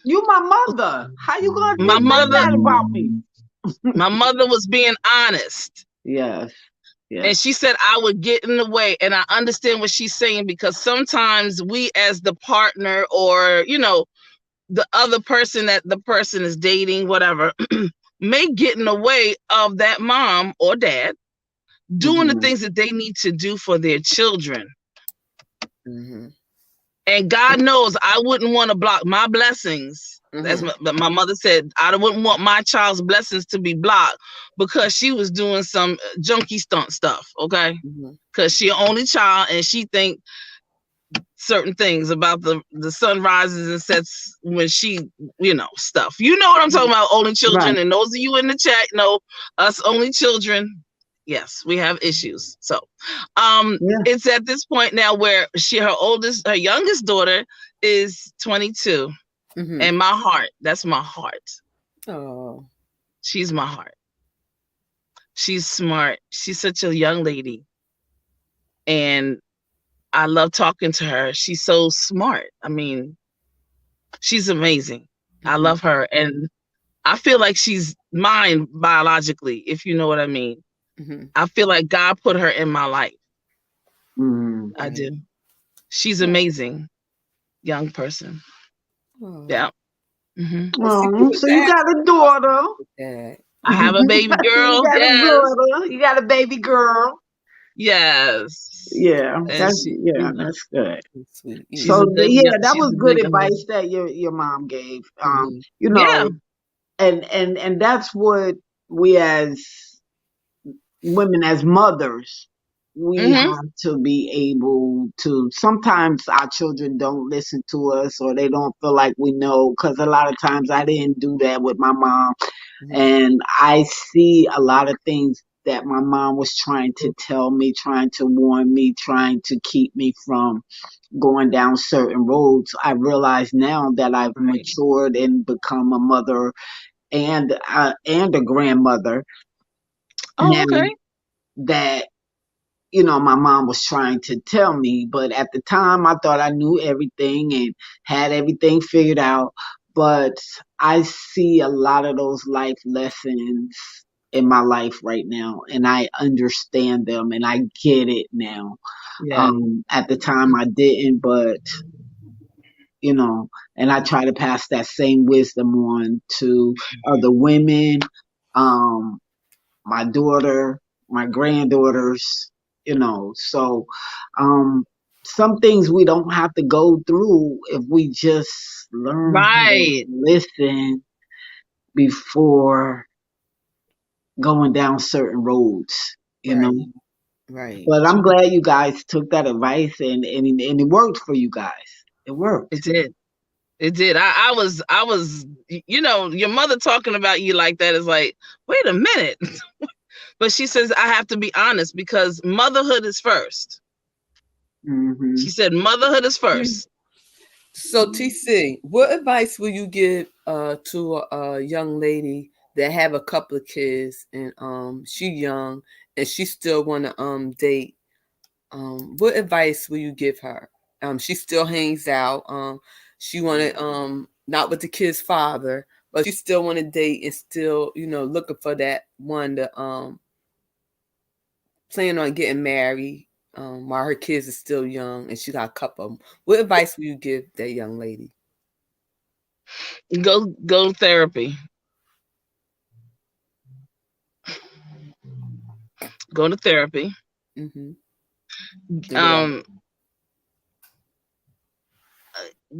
[SPEAKER 2] You my mother. How you gonna think that about me?
[SPEAKER 3] My mother was being honest.
[SPEAKER 2] Yes.
[SPEAKER 3] And she said I would get in the way. And I understand what she's saying, because sometimes we, as the partner, or, the other person that the person is dating, whatever, may get in the way of that mom or dad doing the things that they need to do for their children. And God knows I wouldn't want to block my blessings. That's my mother said, I wouldn't want my child's blessings to be blocked because she was doing some junkie stunt stuff, okay? Because she only child and she think certain things about the sun rises and sets when she, stuff. You know what I'm talking about, only children. Right. And those of you in the chat know us only children. Yes, we have issues. So it's at this point now where her youngest daughter is 22. And my heart, that's my heart.
[SPEAKER 1] Oh.
[SPEAKER 3] She's my heart. She's smart. She's such a young lady. And I love talking to her. She's so smart. I mean, she's amazing. I love her. And I feel like she's mine biologically, if you know what I mean. I feel like God put her in my life. I do. She's amazing. Young person. Yeah.
[SPEAKER 2] So you got a daughter.
[SPEAKER 3] I have a baby girl.
[SPEAKER 2] You got a daughter. You got a baby girl.
[SPEAKER 3] Yes.
[SPEAKER 2] Yeah. That's good. Sweet. So that was good advice that your mom gave. And that's what we as women, as mothers, we have to be able to. Sometimes our children don't listen to us, or they don't feel like we know, because a lot of times I didn't do that with my mom. And I see a lot of things that my mom was trying to tell me, trying to warn me, trying to keep me from going down certain roads. I realize now that I've matured and become a mother and a grandmother.
[SPEAKER 3] Oh, okay.
[SPEAKER 2] That, my mom was trying to tell me, but at the time I thought I knew everything and had everything figured out. But I see a lot of those life lessons in my life right now, and I understand them and I get it now. Yeah. At the time I didn't, but and I try to pass that same wisdom on to other women, my daughter, my granddaughters, so some things we don't have to go through if we just learn to listen before going down certain roads, know.
[SPEAKER 1] Right.
[SPEAKER 2] But I'm glad you guys took that advice and it worked for you guys. It worked.
[SPEAKER 3] It did. It did. I was, your mother talking about you like that is like, wait a minute. But she says, I have to be honest because motherhood is first. She said, motherhood is first.
[SPEAKER 1] So TC, what advice will you give to a young lady that have a couple of kids and she young and she still want to date? What advice will you give her? She still hangs out. She wanted not with the kid's father, but she still want to date and still looking for that one to plan on getting married while her kids are still young and she got a couple of them. What advice will you give that young lady?
[SPEAKER 3] Go to therapy. Go to therapy.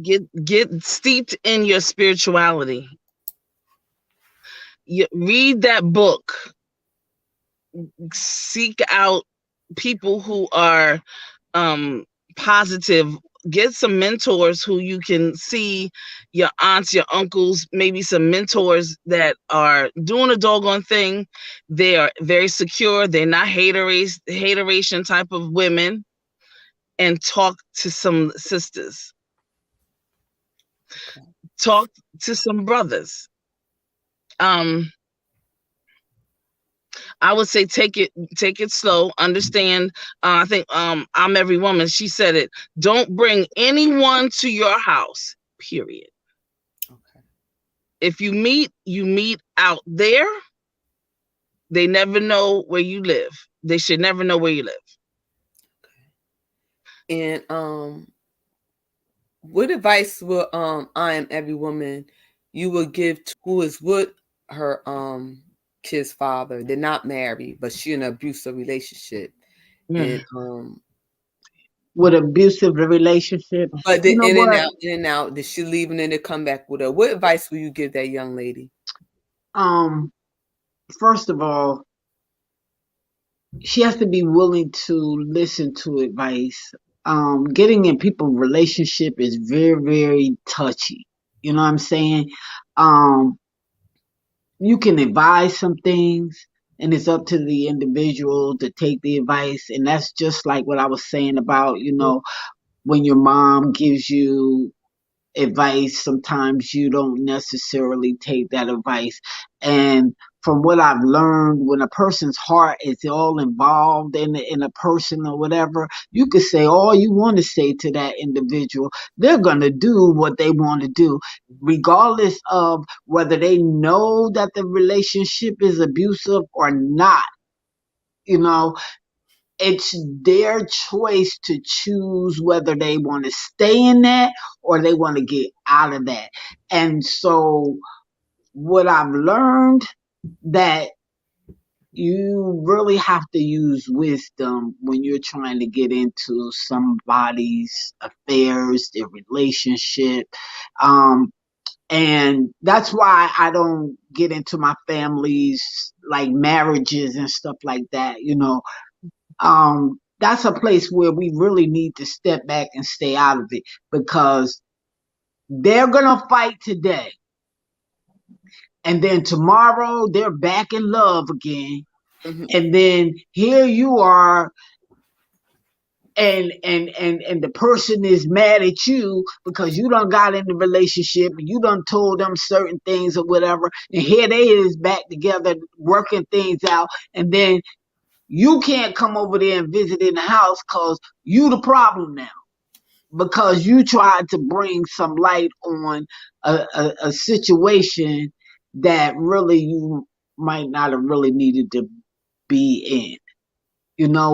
[SPEAKER 3] Get steeped in your spirituality. Read that book. Seek out people who are positive. Get some mentors who you can see, your aunts, your uncles, maybe some mentors that are doing a doggone thing. They are very secure. They're not hateration type of women. And talk to some sisters. Okay. Talk to some brothers. I would say take it slow. Understand. I think I'm Every Woman. She said it. Don't bring anyone to your house. Period. Okay. If you meet out there. They never know where you live. They should never know where you live.
[SPEAKER 1] Okay. And what advice will I Am Every Woman you will give to who is with her kid's father? They're not married, but she in an abusive relationship. And
[SPEAKER 2] with abusive relationship.
[SPEAKER 1] But
[SPEAKER 2] You
[SPEAKER 1] the
[SPEAKER 2] know what?
[SPEAKER 1] in and out, did she leave and then they come back with her? What advice will you give that young lady?
[SPEAKER 2] First of all, she has to be willing to listen to advice. Getting in people's relationship is very, very touchy. You know what I'm saying? Um, you can advise some things, and it's up to the individual to take the advice. And that's just like what I was saying about, when your mom gives you advice, sometimes you don't necessarily take that advice. And from what I've learned, when a person's heart is all involved in a person or whatever, you could say all you want to say to that individual. They're going to do what they want to do, regardless of whether they know that the relationship is abusive or not. You know, it's their choice to choose whether they want to stay in that or they want to get out of that. And so what I've learned, that you really have to use wisdom when you're trying to get into somebody's affairs, their relationship. And that's why I don't get into my family's like marriages and stuff like that. That's a place where we really need to step back and stay out of it, because they're gonna fight today, and then tomorrow they're back in love again, and then here you are, and the person is mad at you because you done got in the relationship and you done told them certain things or whatever, and here they is back together working things out, and then you can't come over there and visit in the house because you the problem now, because you tried to bring some light on a situation that really you might not have really needed to be in.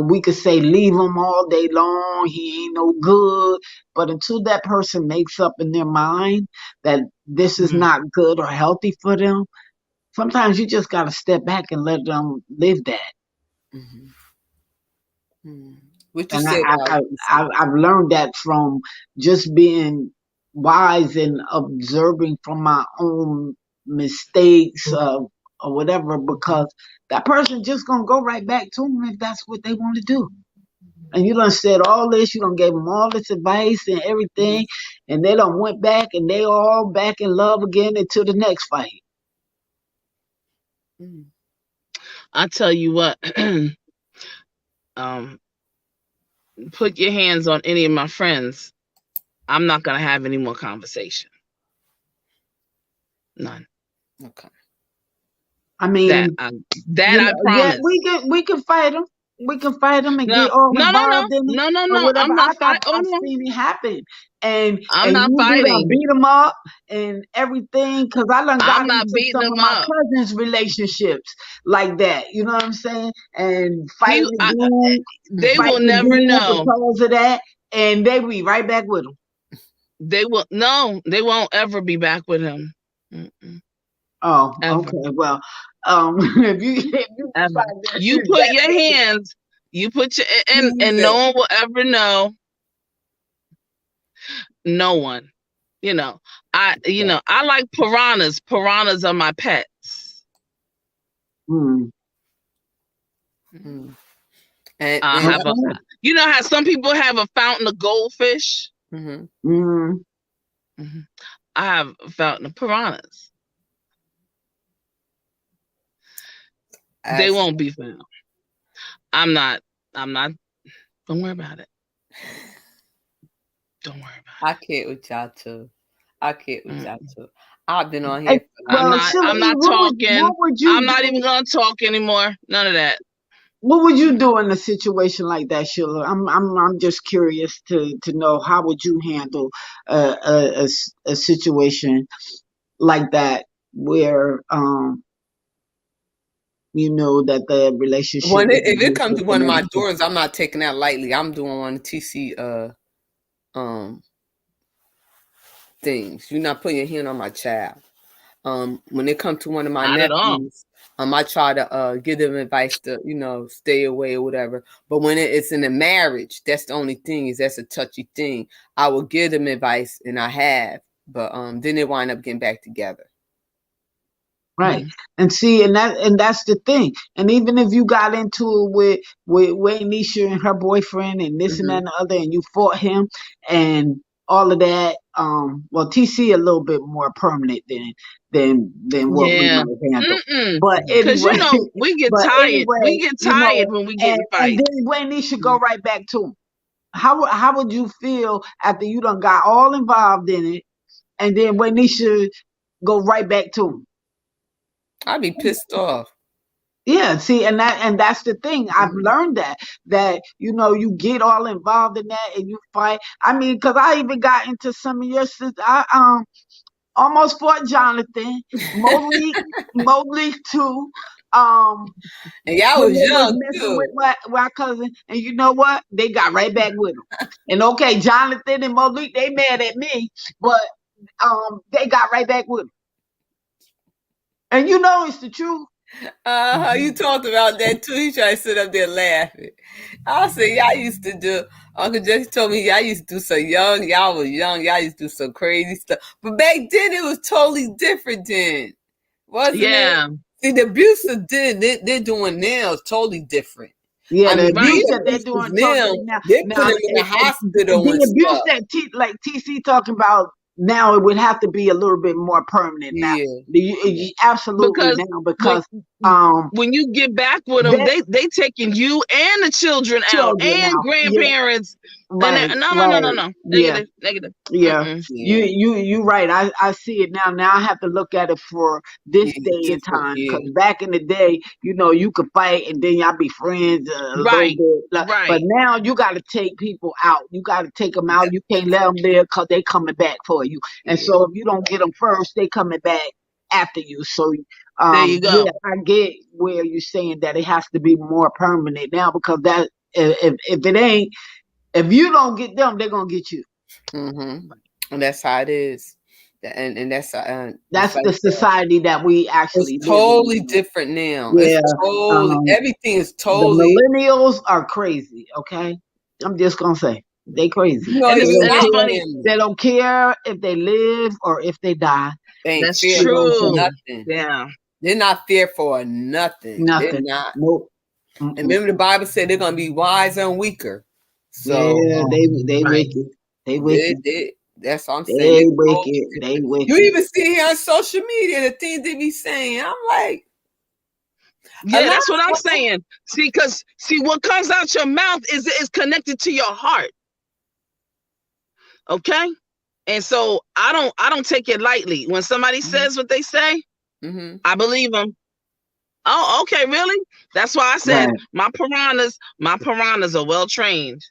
[SPEAKER 2] We could say leave him all day long, he ain't no good, but until that person makes up in their mind that this is not good or healthy for them, sometimes you just got to step back and let them live that.
[SPEAKER 1] What you
[SPEAKER 2] And
[SPEAKER 1] say about
[SPEAKER 2] I've learned that from just being wise and observing from my own mistakes, or whatever, because that person just gonna go right back to them if that's what they want to do. And you done said all this, you done gave them all this advice and everything, and they done went back and they all back in love again until the next fight.
[SPEAKER 3] I tell you what, put your hands on any of my friends, I'm not gonna have any more conversation. None.
[SPEAKER 1] Okay.
[SPEAKER 2] I mean,
[SPEAKER 3] I promise.
[SPEAKER 2] Yeah, we can fight them. We can fight them and
[SPEAKER 3] No,
[SPEAKER 2] get all
[SPEAKER 3] no,
[SPEAKER 2] involved in it or whatever.
[SPEAKER 3] I'm not fighting.
[SPEAKER 2] I've seen it happen, and
[SPEAKER 3] I'm not
[SPEAKER 2] you done
[SPEAKER 3] fighting.
[SPEAKER 2] beat them up and everything. Because I done got
[SPEAKER 3] I'm not
[SPEAKER 2] into
[SPEAKER 3] beating
[SPEAKER 2] some of
[SPEAKER 3] them
[SPEAKER 2] my
[SPEAKER 3] up.
[SPEAKER 2] cousins' relationships like that. You know what I'm saying? And fighting again.
[SPEAKER 3] They will never know
[SPEAKER 2] because of that, and they be right back with them.
[SPEAKER 3] They won't ever be back with him. Mm-mm.
[SPEAKER 2] Oh,
[SPEAKER 3] ever.
[SPEAKER 2] Okay. Well, if
[SPEAKER 3] you put your hands, you put your and no one will ever know. No one. I like piranhas. Piranhas are my pets.
[SPEAKER 2] And
[SPEAKER 3] I have how some people have a fountain of goldfish. I have a fountain of piranhas. They won't be found. I'm not. Don't worry about it. Don't worry about it.
[SPEAKER 1] I can't with y'all too. I've been on here.
[SPEAKER 3] I'm not talking. I'm not even gonna talk anymore. None of that.
[SPEAKER 2] What would you do in a situation like that, Sheila? I'm just curious to know, how would you handle a situation like that where that the relationship.
[SPEAKER 1] If it comes to one of my daughters, I'm not taking that lightly. I'm doing one of TC things. You're not putting your hand on my child. When it comes to one of my
[SPEAKER 3] Not at all.
[SPEAKER 1] nephews, I try to give them advice to, stay away or whatever. But when it's in a marriage, that's the only thing, is that's a touchy thing. I will give them advice, and I have, but then they wind up getting back together.
[SPEAKER 2] Right. And see, and that's the thing. And even if you got into it with Nisha and her boyfriend and this and that and the other, and you fought him and all of that, well, TC a little bit more permanent than what we might handle. But
[SPEAKER 3] because
[SPEAKER 2] anyway,
[SPEAKER 3] we get
[SPEAKER 2] but
[SPEAKER 3] tired.
[SPEAKER 2] anyway,
[SPEAKER 3] We get tired when we get in fights.
[SPEAKER 2] And then when Nisha go right back to him. How would you feel after you done got all involved in it, and then when Nisha go right back to him?
[SPEAKER 1] I'd be pissed off.
[SPEAKER 2] Yeah, see, and that's the thing. I've learned that you get all involved in that and you fight. I mean, because I even got into some of your sisters. I almost fought Jonathan, Mobley too.
[SPEAKER 1] And y'all was young
[SPEAKER 2] messing
[SPEAKER 1] too.
[SPEAKER 2] with my cousin, and you know what? They got right back with him. And okay, Jonathan and Mobley, they mad at me, but they got right back with him. And it's the truth.
[SPEAKER 1] You talked about that too. He tried to sit up there laughing. I said, y'all used to do. Uncle Jesse told me y'all used to do so young. Y'all was young. Y'all used to do some crazy stuff. But back then it was totally different. Then wasn't it? See, the abuse they're doing now is totally different.
[SPEAKER 2] Yeah, the abuse that they're doing
[SPEAKER 1] now, they put them in the hospital.
[SPEAKER 2] The abuse that like TC talking about now, it would have to be a little bit more permanent now. Absolutely, because
[SPEAKER 3] when you get back with them, they taking you and the children out and grandparents.
[SPEAKER 2] Right.
[SPEAKER 3] No. Negative.
[SPEAKER 2] Yeah. You right. I see it now. Now I have to look at it for this day and time. Because back in the day, you could fight and then y'all be friends a little bit. But now you got to take people out. You got to take them out. You can't let them live because they coming back for you. And so if you don't get them first, they coming back after you. So
[SPEAKER 3] there you go.
[SPEAKER 2] Yeah, I get where you're saying that it has to be more permanent now, because that if it ain't, if you don't get them, they're gonna get you.
[SPEAKER 1] And that's how it is. And that's
[SPEAKER 2] the society that we actually
[SPEAKER 1] it's totally different now.
[SPEAKER 2] Yeah,
[SPEAKER 1] it's totally everything is totally.
[SPEAKER 2] The millennials are crazy. Okay, I'm just gonna say they crazy. They don't care if they live or if they die.
[SPEAKER 3] That's true.
[SPEAKER 1] Nothing.
[SPEAKER 3] Yeah,
[SPEAKER 1] they're not fearful of nothing. They're not. Nope. And remember, the Bible said they're gonna be wiser and weaker. So
[SPEAKER 2] yeah, they wicked. They wicked.
[SPEAKER 1] That's what I'm saying.
[SPEAKER 2] They wicked.
[SPEAKER 1] You even see here on social media the things they be saying. I'm like,
[SPEAKER 3] yeah, that's what I'm saying. See, what comes out your mouth is connected to your heart. Okay, and so I don't take it lightly when somebody says what they say. I believe them. Oh, okay, really? That's why I said my piranhas are well trained.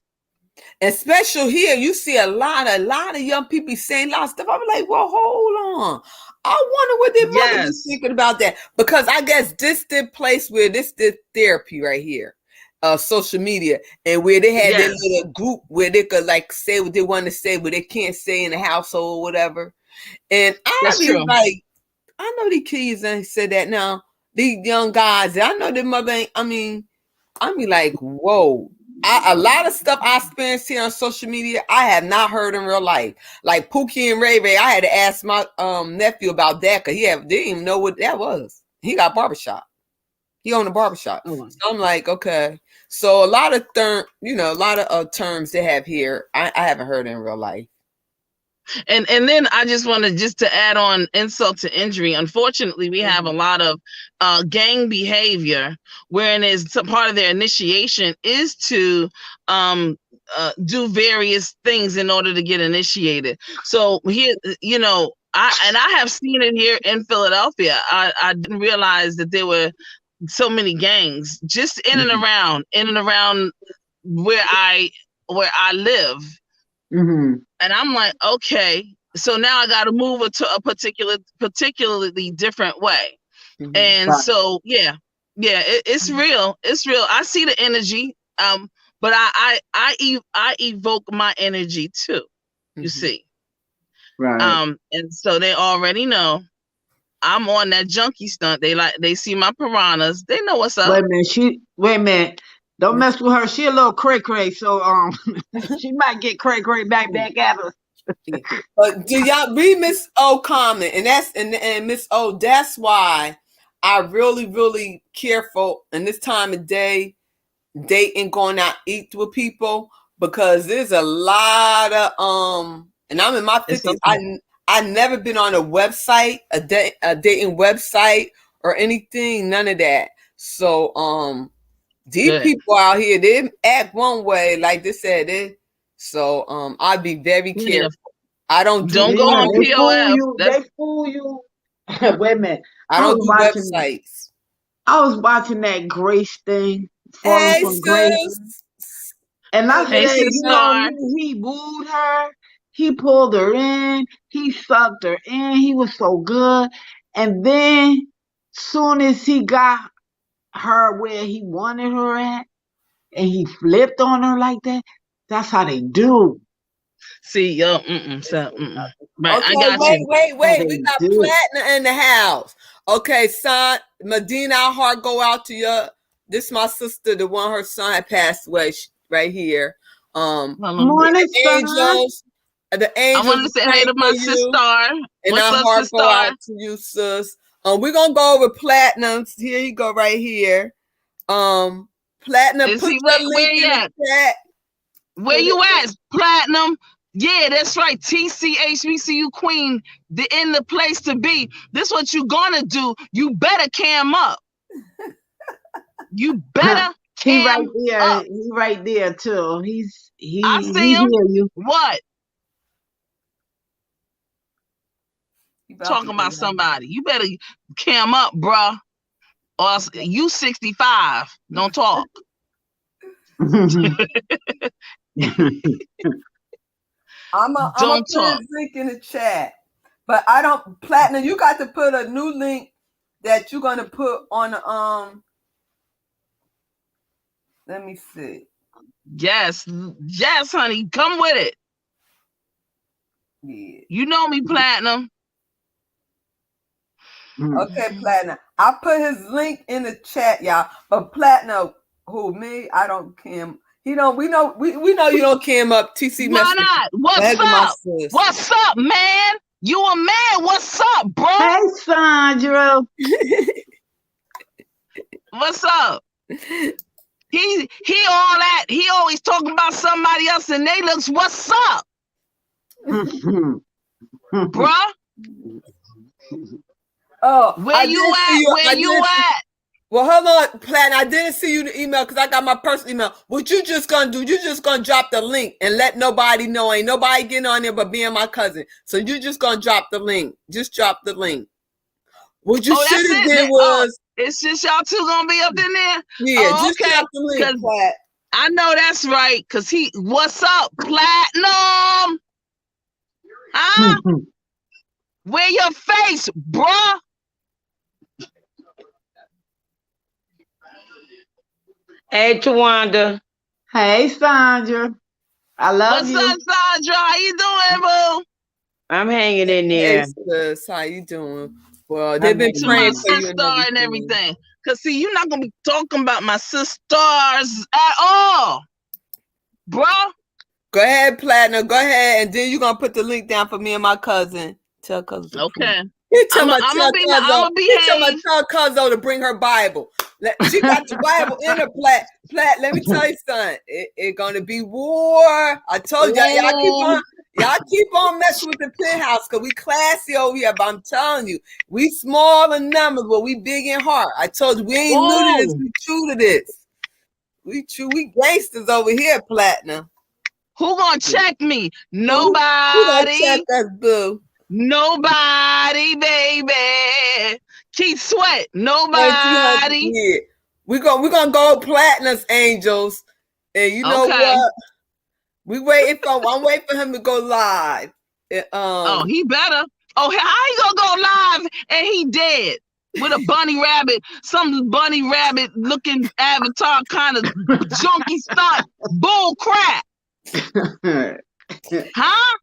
[SPEAKER 1] Especially here, you see a lot of young people saying a lot of stuff. I'm like, well, hold on. I wonder what their mother is thinking about that. Because I guess this the place where this therapy right here, social media, and where they had their little group where they could like say what they want to say, but they can't say in the household or whatever. And I was like, I know these kids ain't said that now. These young guys, I know their mother ain't. I mean like, whoa. A lot of stuff I experienced here on social media, I have not heard in real life. Like Pookie and Ray Ray, I had to ask my nephew about that because they didn't even know what that was. He got a barbershop. He owned a barbershop. So I'm like, okay. So a lot of terms they have here, I haven't heard in real life.
[SPEAKER 3] And then I just wanted to add on insult to injury. Unfortunately, we have a lot of gang behavior, wherein is part of their initiation is to do various things in order to get initiated. So here, I have seen it here in Philadelphia. I didn't realize that there were so many gangs just in and around where I live. And I'm like, okay, so now I got to move it to a particularly different way. And so, it's real. It's real. I see the energy. But I evoke my energy too, you see.
[SPEAKER 2] Right.
[SPEAKER 3] And so they already know. I'm on that junkie stunt. They see my piranhas. They know what's up.
[SPEAKER 2] Wait a minute. Don't mess with her. She a little cray, so she might get cray back at us.
[SPEAKER 1] But do y'all read Miss O comment? And Miss O, that's why I really careful in this time of day, dating, going out eat with people, because there's a lot of and I'm in my 50s. I never been on a website, a dating website or anything, none of that. So these people out here, they act one way, like they said. So I'd be very careful. I don't
[SPEAKER 3] go on POF.
[SPEAKER 2] They fool you. Wait a minute.
[SPEAKER 1] I don't do websites.
[SPEAKER 2] I was watching that Grace thing. Falling from Grace. And I said, he wooed her. He pulled her in. He sucked her in. He was so good. And then, soon as he got her where he wanted her at, and he flipped on her like that, that's how they do.
[SPEAKER 3] See, yo, Right,
[SPEAKER 1] okay, I got you. Wait. We got Platinum in the house. Okay, son, Medina, our heart go out to you. This is my sister, the one her son had passed away, right here.
[SPEAKER 2] Morning,
[SPEAKER 1] Angels. The Angels.
[SPEAKER 3] I want to say hey to my sister.
[SPEAKER 1] And our heart go out to you, sis. We're gonna go over Platinums. Here you go, right here. Platinum.
[SPEAKER 3] Is put the link in the chat. Where you at, Platinum? Yeah, that's right. TCHBCU Queen, in the place to be. This what you gonna do. You better cam up. You better cam up.
[SPEAKER 2] He right there too.
[SPEAKER 3] I see him.
[SPEAKER 2] You.
[SPEAKER 3] What? Talking about somebody. You better cam up, bruh. Or you 65. Don't talk.
[SPEAKER 1] I'm gonna put his link in the chat, but I don't. Platinum, you got to put a new link that you're gonna put on the Let me see.
[SPEAKER 3] Yes, honey, come with it.
[SPEAKER 1] Yeah.
[SPEAKER 3] You know me, Platinum.
[SPEAKER 1] Okay, Platinum. I put his link in the chat, y'all. But Platinum, who me? I don't cam. We know you don't cam up. TC.
[SPEAKER 3] Why not? What's up? What's up, man? You a man? What's up, bro?
[SPEAKER 2] Hey, Sandra.
[SPEAKER 3] What's up? He all that. He always talking about somebody else, and they looks. What's up, bruh?
[SPEAKER 1] Oh,
[SPEAKER 3] where you at?
[SPEAKER 1] Well, hold on, Platinum. I didn't see you the email because I got my personal email. What you just gonna do? You just gonna drop the link and let nobody know. Ain't nobody getting on there but me and my cousin. So you just gonna drop the link. Just drop the link. What you should have did was.
[SPEAKER 3] It's just y'all two gonna be up in there.
[SPEAKER 1] Yeah, just drop the link. Plat.
[SPEAKER 3] I know that's right. Cause what's up, Platinum? Huh? Where your face, bruh?
[SPEAKER 6] Hey, Tawanda.
[SPEAKER 2] Hey, Sandra. I love you.
[SPEAKER 3] What's up, Sandra? How you doing, boo?
[SPEAKER 6] I'm hanging in there.
[SPEAKER 1] Hey, sis, how you doing? Well, they've been praying for you
[SPEAKER 3] and everything. Cause see, you're not gonna be talking about my sisters at all, bro.
[SPEAKER 1] Go ahead, Platinum. Go ahead, and then you're gonna put the link down for me and my cousin. Tell cousin.
[SPEAKER 3] Okay.
[SPEAKER 1] Tell my cousin to bring her Bible. She got the Bible in her Plat. Let me tell you something. It's gonna be war. I told y'all. Y'all keep on messing with the penthouse because we classy over here. But I'm telling you, we small in numbers, but we big in heart. I told you we ain't new to this. We true to this. We gangsters over here, Platinum.
[SPEAKER 3] Who gonna check me? Nobody.
[SPEAKER 1] Who gonna check us, boo?
[SPEAKER 3] Nobody, baby. Keep Sweat. Nobody.
[SPEAKER 1] Yeah. We're gonna go Platinum's Angels. And you know what? I'm waiting for him to go live.
[SPEAKER 3] He better. Oh, how he gonna go live and he dead with a bunny rabbit, some bunny rabbit looking avatar kind of junky stunt bull crap. Huh?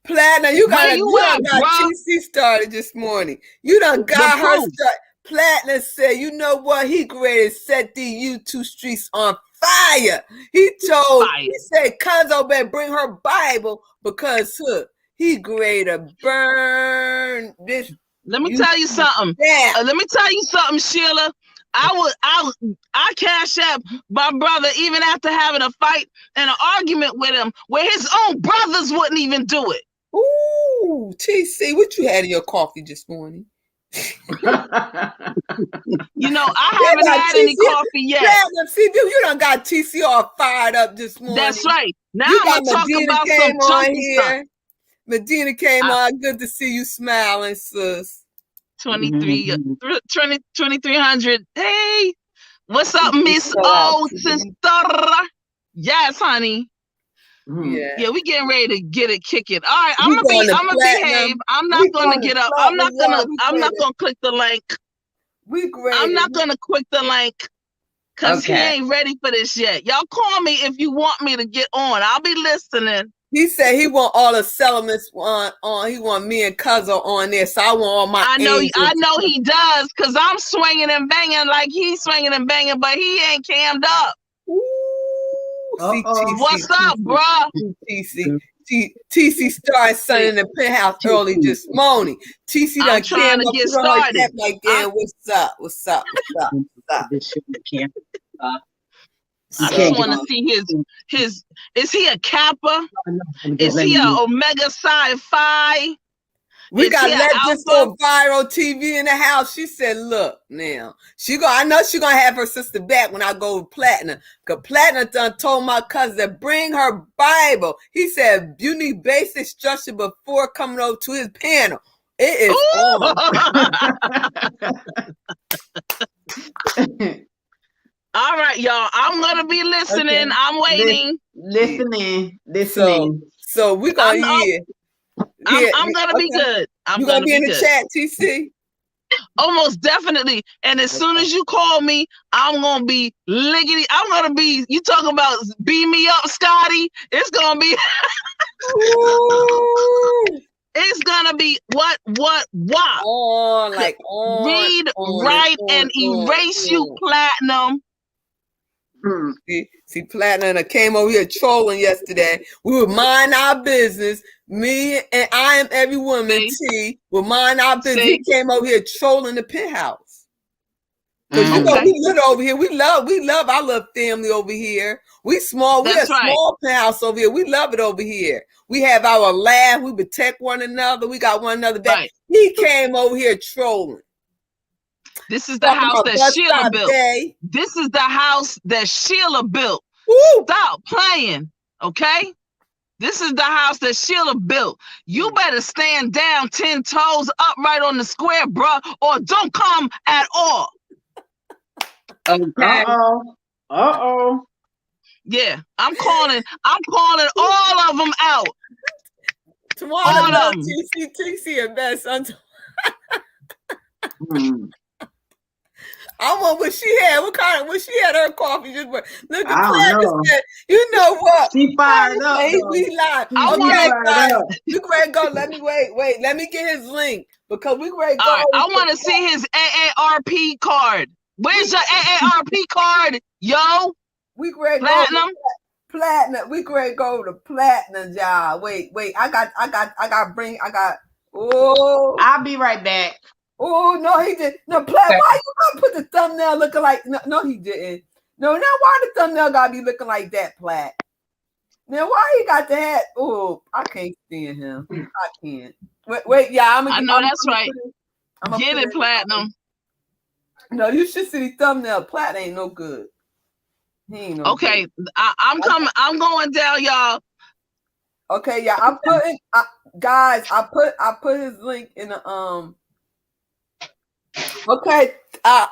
[SPEAKER 1] Platinum, you
[SPEAKER 3] Where
[SPEAKER 1] done got
[SPEAKER 3] bruh?
[SPEAKER 1] TC started this morning. You done got her started. Platinum said, you know what? He created set the YouTube streets on fire. He said, Cuzzo better bring her Bible because he great to burn this.
[SPEAKER 3] Let me tell you something. Let me tell you something, Sheila. I cash up my brother even after having a fight and an argument with him where his own brothers wouldn't even do it.
[SPEAKER 1] Ooh, TC, what you had in your coffee this morning?
[SPEAKER 3] You know, I haven't had any coffee yet.
[SPEAKER 1] See, you done got TC all fired up this morning.
[SPEAKER 3] That's right. Now I'm gonna talk about some junky stuff.
[SPEAKER 1] Medina came on. Good to see you smiling, sis.
[SPEAKER 3] 2300. Hey, what's up, Miss O? Sister? Yes, honey. Yeah, we getting ready to get it kicking. All right, I'm gonna behave. I'm not gonna get up. I'm not gonna click the link. I'm not gonna click the link because he ain't ready for this yet. Y'all call me if you want me to get on. I'll be listening.
[SPEAKER 1] He said he want all the settlements on. He want me and Cuzzo on there, so I want all my.
[SPEAKER 3] I know he does, cause I'm swinging and banging like he's swinging and banging, but he ain't cammed up. What's up, bro?
[SPEAKER 1] TC started sunning in the penthouse early this morning. TC done
[SPEAKER 3] trying to get started.
[SPEAKER 1] Like, yeah, what's up?
[SPEAKER 3] I just want to see his. Is he a Kappa? Is he a Omega Psi Phi?
[SPEAKER 1] We got Let This Go Viral TV in the house. She said, "Look now, I know she gonna have her sister back when I go with Platinum. Cause Platinum done told my cousin to bring her Bible. He said you need basic instruction before coming over to his panel. It is on."
[SPEAKER 3] All right, y'all. I'm gonna be listening. Okay. I'm waiting.
[SPEAKER 2] Listening.
[SPEAKER 1] So we're gonna
[SPEAKER 3] I'm gonna be good.
[SPEAKER 1] You gonna be in the chat, TC?
[SPEAKER 3] Almost definitely. And as soon as you call me, I'm gonna be liggity. I'm gonna be. You talking about beam me up, Scotty? It's gonna be. It's gonna be what?
[SPEAKER 1] On,
[SPEAKER 3] read, write, and erase you, Platinum.
[SPEAKER 1] See, Platinum came over here trolling yesterday. We would mind our business. Me and I Am Every Woman, T, would mind our business. He came over here trolling the penthouse. Because you know we live over here. We love our little family over here. We small penthouse over here. We love it over here. We have our laugh. We protect one another. We got one another back. Right. He came over here trolling.
[SPEAKER 3] This is the house that Sheila built. This is the house that Sheila built.
[SPEAKER 1] Woo!
[SPEAKER 3] Stop playing, okay? This is the house that Sheila built. You better stand down 10 toes upright on the square, bruh, or don't come at all.
[SPEAKER 2] Okay. Uh-oh.
[SPEAKER 3] Yeah, I'm calling all of them out.
[SPEAKER 1] Tomorrow, TC and best. I want what she had. What she had her coffee just look at Platinum said, you know what?
[SPEAKER 2] She fired up.
[SPEAKER 1] We live. Okay, guys. We ready to go. Let me wait. Let me get his link because we ready to go.
[SPEAKER 3] Right, I want to see his AARP card. Where's your AARP card, yo?
[SPEAKER 1] We ready to
[SPEAKER 3] Platinum.
[SPEAKER 1] Platinum. We ready to go to Platinum, y'all. Wait. I got. Oh,
[SPEAKER 2] I'll be right back.
[SPEAKER 1] Oh, no, he did. No, Platt, why you gonna put the thumbnail looking like? No, he didn't. No, now why the thumbnail gotta be looking like that, Platt? Now why he got the hat? Oh, I can't stand him. I can't. Wait, yeah,
[SPEAKER 3] I know that's right. Get it, Platinum.
[SPEAKER 1] No, you should see the thumbnail. Platt ain't no good. He ain't no
[SPEAKER 3] okay,
[SPEAKER 1] good.
[SPEAKER 3] I'm coming. I'm going down, y'all.
[SPEAKER 1] Okay, yeah, I'm putting guys. I put his link in the Okay,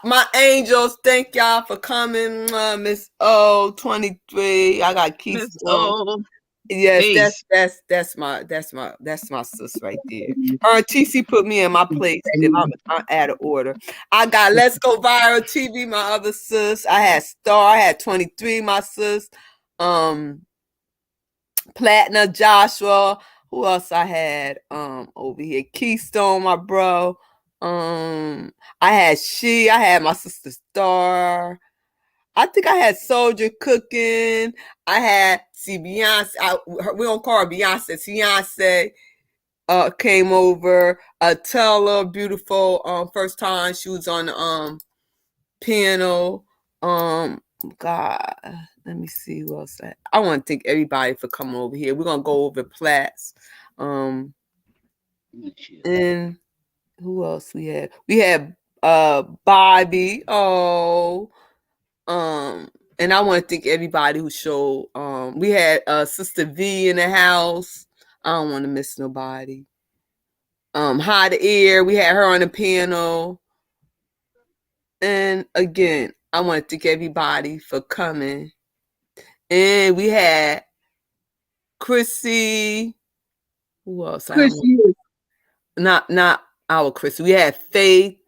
[SPEAKER 1] my angels, thank y'all for coming. Miss O 23. I got keys.
[SPEAKER 3] Miss O.
[SPEAKER 1] Yes, that's my sis right there. Her TC put me in my place. If I'm out of order. I got Let's Go Viral TV, my other sis. I had Star, I had 23, my sis. Platinum, Joshua, Who else I had over here? Keystone, my bro. I had I had my sister Star. I think I had Soldier cooking. I had Beyonce. We don't call her Beyonce. Beyonce came over. Tella, beautiful. First time she was on the piano. God, let me see who else. I want to thank everybody for coming over here. We're gonna go over Platts. And who else we had? We had Bobby. Oh, and I want to thank everybody who showed. We had Sister V in the house. I don't want to miss nobody. Hot Air, we had her on the piano. And again, I want to thank everybody for coming. And we had Chrissy. Who else?
[SPEAKER 2] Chrissy.
[SPEAKER 1] Not our Chrissy. We had Faith.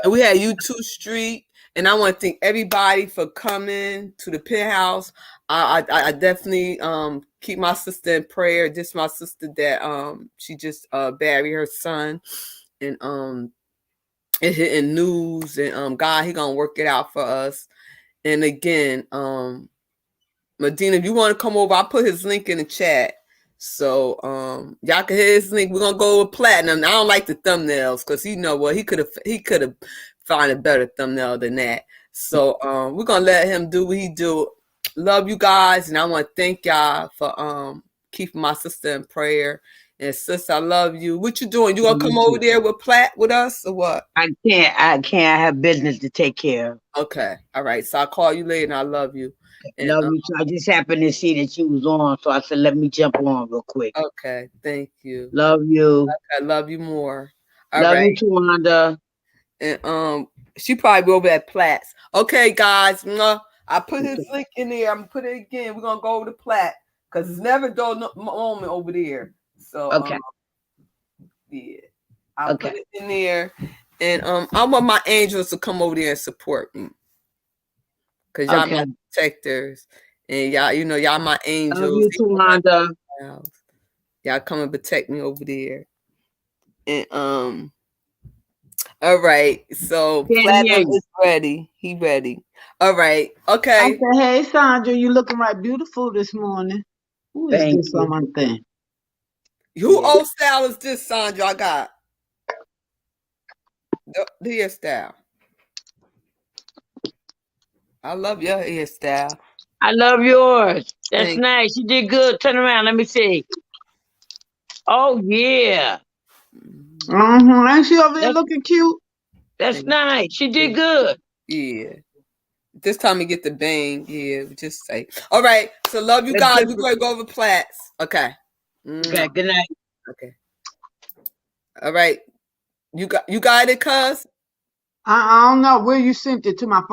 [SPEAKER 1] And we had U2 Street. And I want to thank everybody for coming to the penthouse. I definitely keep my sister in prayer. Just my sister that she just buried her son, and it hitting news, and God, He gonna work it out for us. And again, Medina, if you want to come over, I'll put his link in the chat. So y'all can hit his link. We're gonna go with platinum. I don't like the thumbnails because you know what, he could have found a better thumbnail than that. So we're gonna let him do what he do. Love you guys, and I want to thank y'all for keeping my sister in prayer. And sis, I love you. What you doing? You gonna come over there with Platt with us or what?
[SPEAKER 6] I can't. I have business to take care of.
[SPEAKER 1] Okay. All right. So I'll call you later, and I love you. And,
[SPEAKER 6] love you too. I just happened to see that you was on, so I said, let me jump on real quick.
[SPEAKER 1] Okay. Thank you.
[SPEAKER 6] Love you.
[SPEAKER 1] I love you more. All
[SPEAKER 6] love
[SPEAKER 1] right.
[SPEAKER 6] you too, Wanda.
[SPEAKER 1] And she probably be over at Platt's. Okay, guys. I put his link in there. I'm gonna put it again. We're gonna go over to Platt because it's never a dull moment over there. So
[SPEAKER 6] okay.
[SPEAKER 1] Yeah. I'll put it in there. And I want my angels to come over there and support me. Cause y'all my protectors. And y'all, you know, y'all my angels.
[SPEAKER 6] Love you too, Wanda.
[SPEAKER 1] Y'all come and protect me over there. And all right. So Platinum is ready. He ready. All right. Okay.
[SPEAKER 2] I said, hey Sandra, you looking right beautiful this morning. Who is this someone thing?
[SPEAKER 1] Who old style is this, Sandra? I got the hairstyle. I love your hairstyle.
[SPEAKER 6] I love yours. That's nice. You did good. Turn around. Let me see. Oh yeah.
[SPEAKER 2] Ain't she over there looking cute?
[SPEAKER 6] That's nice. She did good.
[SPEAKER 1] Yeah. This time we get the bang. Yeah, just say. All right. So love you guys. We're going to go over Platts. Okay.
[SPEAKER 6] Okay. Good night.
[SPEAKER 1] Okay. All right. You got it, cuz?
[SPEAKER 2] I don't know where you sent it to my phone.